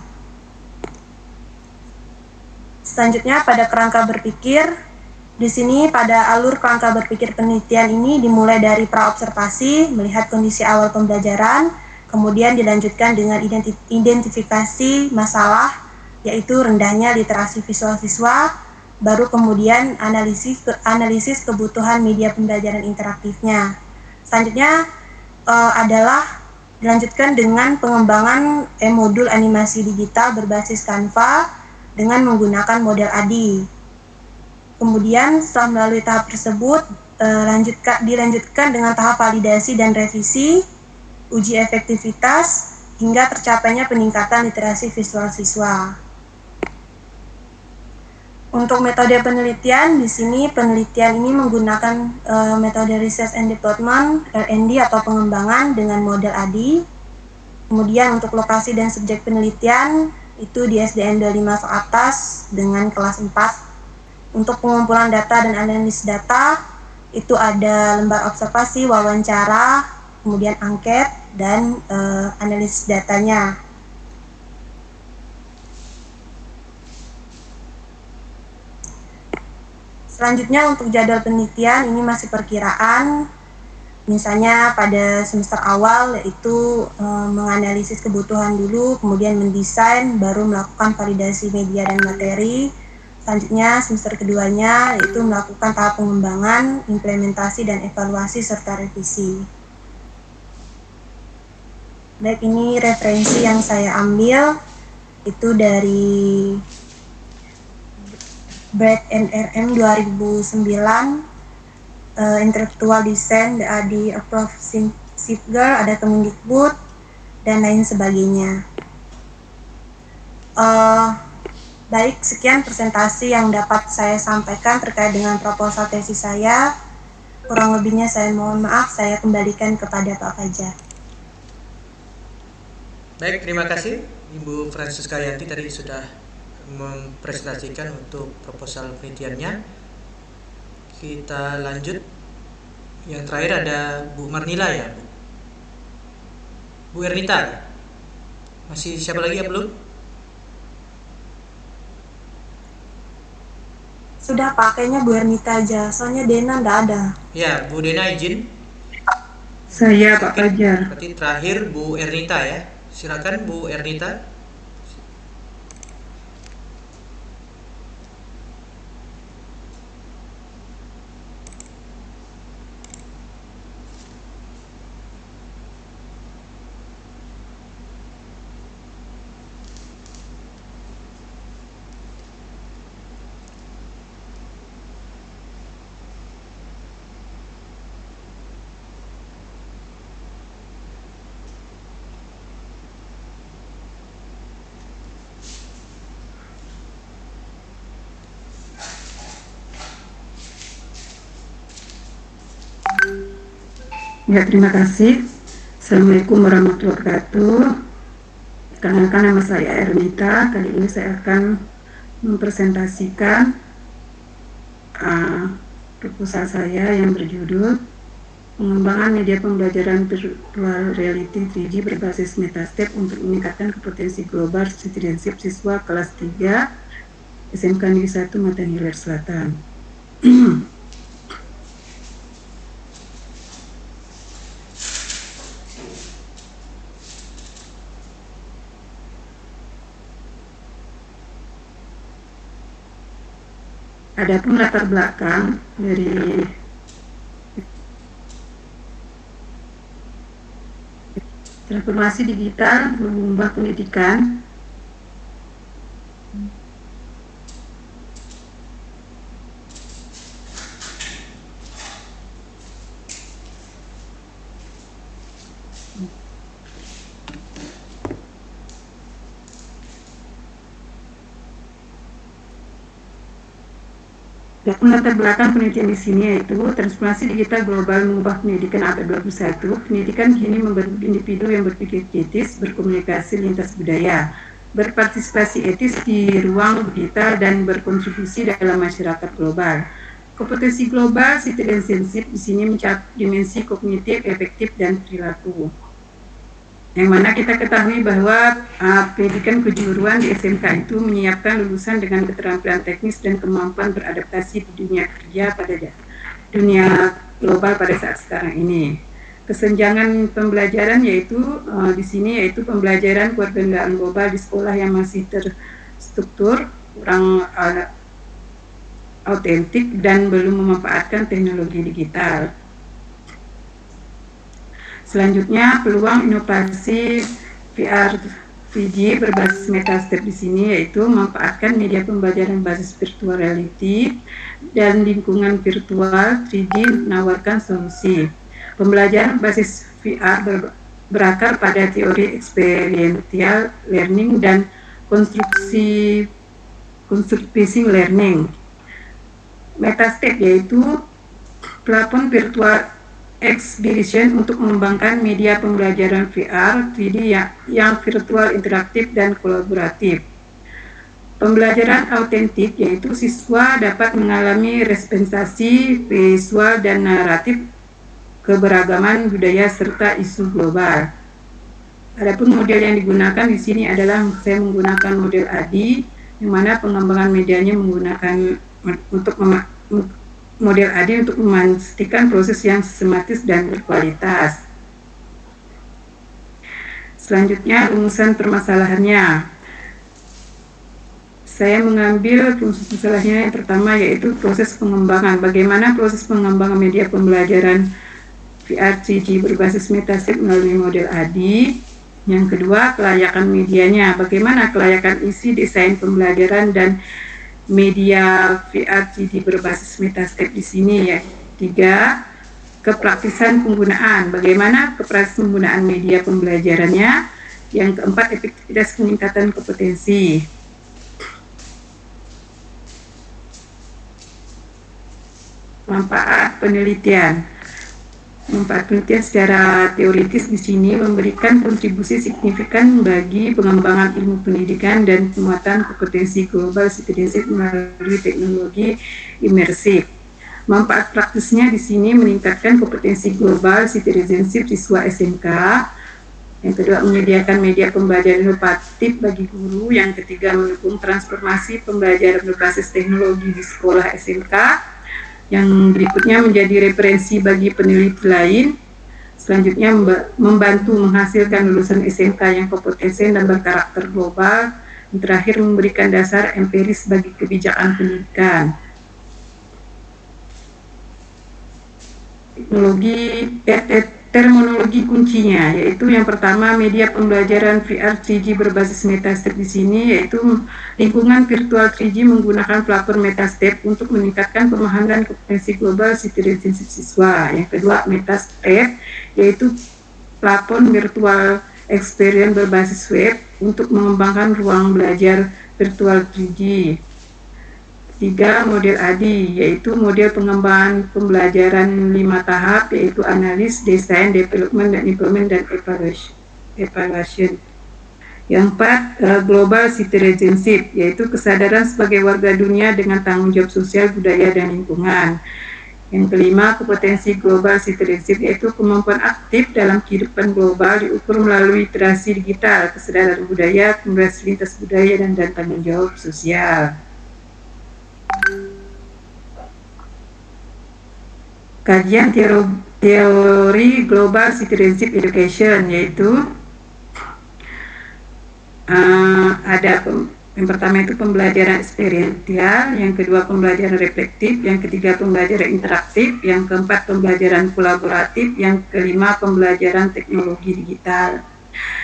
Speaker 4: Selanjutnya pada kerangka berpikir, Di sini pada alur kerangka berpikir penelitian ini dimulai dari praobservasi, melihat kondisi awal pembelajaran, kemudian dilanjutkan dengan identifikasi masalah, yaitu rendahnya literasi visual siswa, baru kemudian analisis kebutuhan media pembelajaran interaktifnya. Selanjutnya adalah dilanjutkan dengan pengembangan modul animasi digital berbasis Canva dengan menggunakan model ADI. Kemudian setelah melalui tahap tersebut, dilanjutkan dengan tahap validasi dan revisi, uji efektivitas, hingga tercapainya peningkatan literasi visual siswa. Untuk metode penelitian, di sini penelitian ini menggunakan metode Research and Development, R&D atau pengembangan dengan model ADI. Kemudian untuk lokasi dan subjek penelitian, itu di SDN 25 ke atas dengan kelas 4. Untuk pengumpulan data dan analisis data, itu ada lembar observasi, wawancara, kemudian angket, dan analisis datanya. Selanjutnya untuk jadwal penelitian, ini masih perkiraan. Misalnya pada semester awal, yaitu menganalisis kebutuhan dulu, kemudian mendesain, baru melakukan validasi media dan materi. Selanjutnya semester keduanya yaitu melakukan tahap pengembangan, implementasi, dan evaluasi serta revisi. Baik, ini referensi yang saya ambil itu dari Brett and RM 2009, Intellectual Design, di Approve Safeguard, ada Kemendikbud, dan lain sebagainya. Baik, sekian presentasi yang dapat saya sampaikan terkait dengan proposal tesis saya. Kurang lebihnya saya mohon maaf, saya kembalikan kepada Pak Fajar.
Speaker 1: Baik, terima kasih Ibu Francisca Yanti tadi sudah mempresentasikan untuk proposal penelitiannya. Kita lanjut. Yang terakhir ada Bu Marnila ya, Bu Ernita. Masih siapa lagi ya belum?
Speaker 4: Sudah pakainya Bu Ernita aja, soalnya Dena nggak ada.
Speaker 1: Ya, Bu Dena izin.
Speaker 5: Saya Pak Fajar.
Speaker 1: Berarti terakhir Bu Ernita ya. Silakan Bu Ernita.
Speaker 5: Ya, terima kasih. Assalamualaikum warahmatullahi wabarakatuh. Perkenalkan, nama saya Ernita. Kali ini saya akan mempresentasikan proposal saya yang berjudul Pengembangan Media Pembelajaran Virtual Reality 3G berbasis Metastep untuk meningkatkan kompetensi global citizenship siswa kelas 3 SMK Negeri 1 Mata Hilir Selatan. Adapun latar belakang dari transformasi digital mengubah pendidikan latar belakang penelitian di sini yaitu transformasi digital global mengubah pendidikan abad 21. Pendidikan kini membentuk individu yang berpikir kritis, berkomunikasi lintas budaya, berpartisipasi etis di ruang digital, dan berkontribusi dalam masyarakat global. Kompetensi global citizenship di sini mencakup dimensi kognitif, efektif, dan perilaku. yang mana kita ketahui bahwa pendidikan kejuruan di SMK itu menyiapkan lulusan dengan keterampilan teknis dan kemampuan beradaptasi di dunia kerja pada dunia global pada saat sekarang ini. Kesenjangan pembelajaran yaitu di sini yaitu pembelajaran kewarganegaraan global di sekolah yang masih terstruktur, kurang autentik dan belum memanfaatkan teknologi digital. Selanjutnya, peluang inovasi VR 3D berbasis MetaStep di sini yaitu memanfaatkan media pembelajaran basis virtual reality dan lingkungan virtual 3D menawarkan solusi. Pembelajaran basis VR berakar pada teori experiential learning dan constructive learning. MetaStep yaitu platform virtual exhibition untuk mengembangkan media pembelajaran VR 3D yang virtual, interaktif, dan kolaboratif. Pembelajaran autentik yaitu siswa dapat mengalami representasi visual dan naratif keberagaman budaya serta isu global. Adapun model yang digunakan di sini adalah saya menggunakan model ADI, yang mana pengembangan medianya menggunakan model ADI untuk memastikan proses yang sistematis dan berkualitas. Selanjutnya, rumusan permasalahannya. Saya mengambil rumus masalahnya yang pertama yaitu proses pengembangan. Bagaimana proses pengembangan media pembelajaran VR 3D berbasis MetaStep melalui model ADI. Yang kedua, kelayakan medianya. Bagaimana kelayakan isi, desain pembelajaran dan media VR 3D berbasis MetaStep di sini ya. 3. Kepraktisan penggunaan. Bagaimana kepraktisan penggunaan media pembelajarannya. Yang keempat, efektivitas peningkatan kompetensi. Manfaat penelitian. Manfaat penelitian secara teoritis di sini memberikan kontribusi signifikan bagi pengembangan ilmu pendidikan dan penguatan kompetensi global citizenship melalui teknologi imersif. Manfaat praktisnya di sini meningkatkan kompetensi global citizenship siswa SMK. Yang kedua, menyediakan media pembelajaran inovatif bagi guru. Yang ketiga, mendukung transformasi pembelajaran berbasis teknologi di sekolah SMK. Yang berikutnya menjadi referensi bagi peneliti lain. Selanjutnya membantu menghasilkan lulusan SMK yang kompeten dan berkarakter global. Yang terakhir memberikan dasar empiris bagi kebijakan pendidikan. Terminologi kuncinya yaitu yang pertama media pembelajaran VR 3D berbasis MetaStep di sini yaitu lingkungan virtual 3D menggunakan platform MetaStep untuk meningkatkan pemahaman kompetensi global citizenship siswa. Yang kedua, MetaStep yaitu platform virtual experience berbasis web untuk mengembangkan ruang belajar virtual 3D. 3. Model ADI yaitu model pengembangan pembelajaran 5 tahap yaitu analis, desain, development, dan implement, dan evaluation. Yang 4. Global citizenship yaitu kesadaran sebagai warga dunia dengan tanggung jawab sosial, budaya, dan lingkungan. Yang kelima, kompetensi global citizenship yaitu kemampuan aktif dalam kehidupan global diukur melalui literasi digital, kesadaran budaya, komunikasi lintas budaya, dan tanggung jawab sosial. Kajian teori global citizenship education yaitu ada yang pertama itu pembelajaran eksperiensial, yang kedua pembelajaran reflektif, yang ketiga pembelajaran interaktif, yang keempat pembelajaran kolaboratif, yang kelima pembelajaran teknologi digital.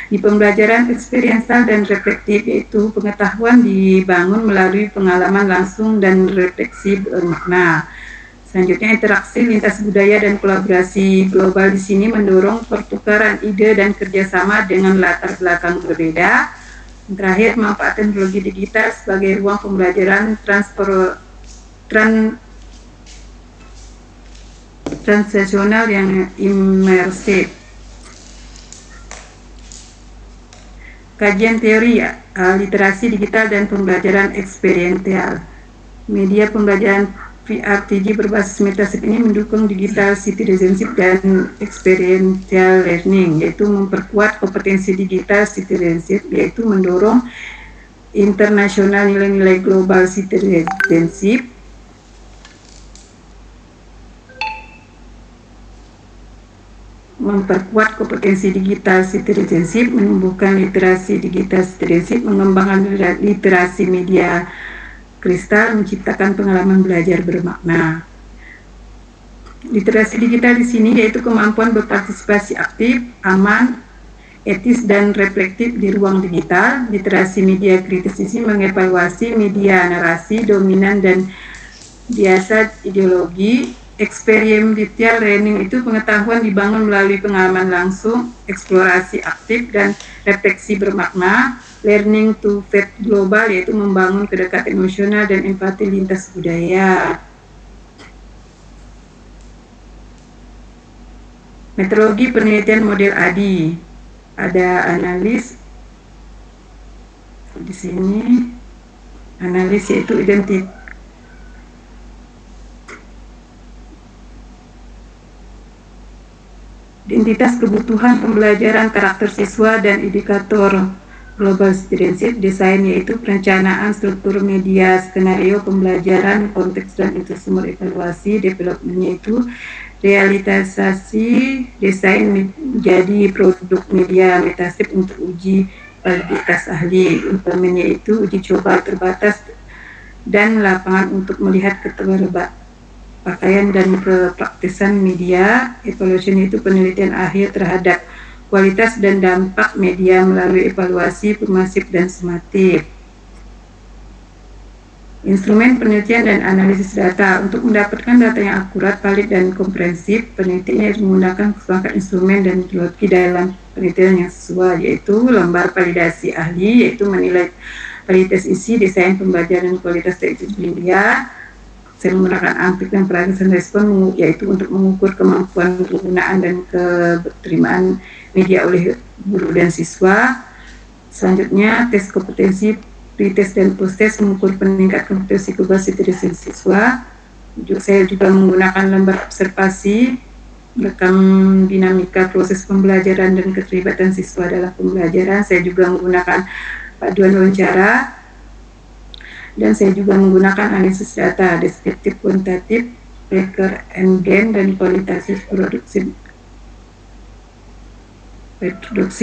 Speaker 5: Di pembelajaran eksperiensial dan reflektif yaitu pengetahuan dibangun melalui pengalaman langsung dan refleksi bermakna. Selanjutnya, interaksi lintas budaya dan kolaborasi global di sini mendorong pertukaran ide dan kerjasama dengan latar belakang berbeda. Yang terakhir, manfaat teknologi digital sebagai ruang pembelajaran transaksional yang imersif. Kajian teori literasi digital dan pembelajaran eksperiensial. Media pembelajaran VR 3G berbasis Metaverse ini mendukung digital citizenship dan experiential learning, yaitu memperkuat kompetensi digital citizenship, yaitu mendorong internasional nilai-nilai global citizenship, memperkuat kompetensi digital citizenship, menumbuhkan literasi digital citizenship, mengembangkan literasi media kristal, menciptakan pengalaman belajar bermakna. Literasi digital di sini yaitu kemampuan berpartisipasi aktif, aman, etis dan reflektif di ruang digital. Literasi media kritis di sini mengevaluasi media narasi dominan dan biasa ideologi. Experiential learning itu pengetahuan dibangun melalui pengalaman langsung, eksplorasi aktif dan refleksi bermakna. Learning to faith global yaitu membangun kedekatan emosional dan empati lintas budaya. Metodologi penelitian model ADI. Ada analis di sini. Analis yaitu identitas kebutuhan pembelajaran karakter siswa dan indikator global citizenship. Desain yaitu perencanaan struktur media, skenario pembelajaran, konteks dan sumber evaluasi. Developmentnya itu realisasi desain menjadi produk media Metaverse untuk uji validitas ahli. Implementnya itu uji coba terbatas dan lapangan untuk melihat keterpakaian dan kepraktisan media. Evaluation itu penelitian akhir terhadap kualitas dan dampak media melalui evaluasi formatif dan sumatif. Instrumen penelitian dan analisis data. Untuk mendapatkan data yang akurat, valid, dan komprehensif, penelitian harus menggunakan perangkat instrumen dan metodologi dalam penelitian yang sesuai, yaitu lembar validasi ahli, yaitu menilai validitas isi, desain pembelajaran, kualitas tekstil media. Saya menggunakan amplik dan peragam respon, yaitu untuk mengukur kemampuan penggunaan dan keterterimaan media oleh guru dan siswa. Selanjutnya, tes kompetensi, pretest dan post-test mengukur peningkat kompetensi global citizen siswa. Saya juga menggunakan lembar observasi, rekam dinamika proses pembelajaran dan keterlibatan siswa dalam pembelajaran. Saya juga menggunakan paduan wawancara, dan saya juga menggunakan analisis data deskriptif, kuantitatif, Becker and Gain, dan kualitatif produksi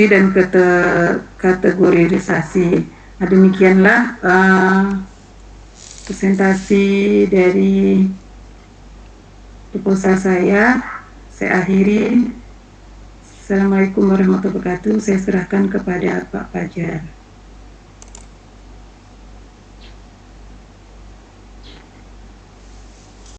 Speaker 5: dan kategorisasi. Nah, demikianlah presentasi dari proposal saya. Saya akhiri. Assalamualaikum warahmatullahi wabarakatuh. Saya serahkan kepada Pak Fajar.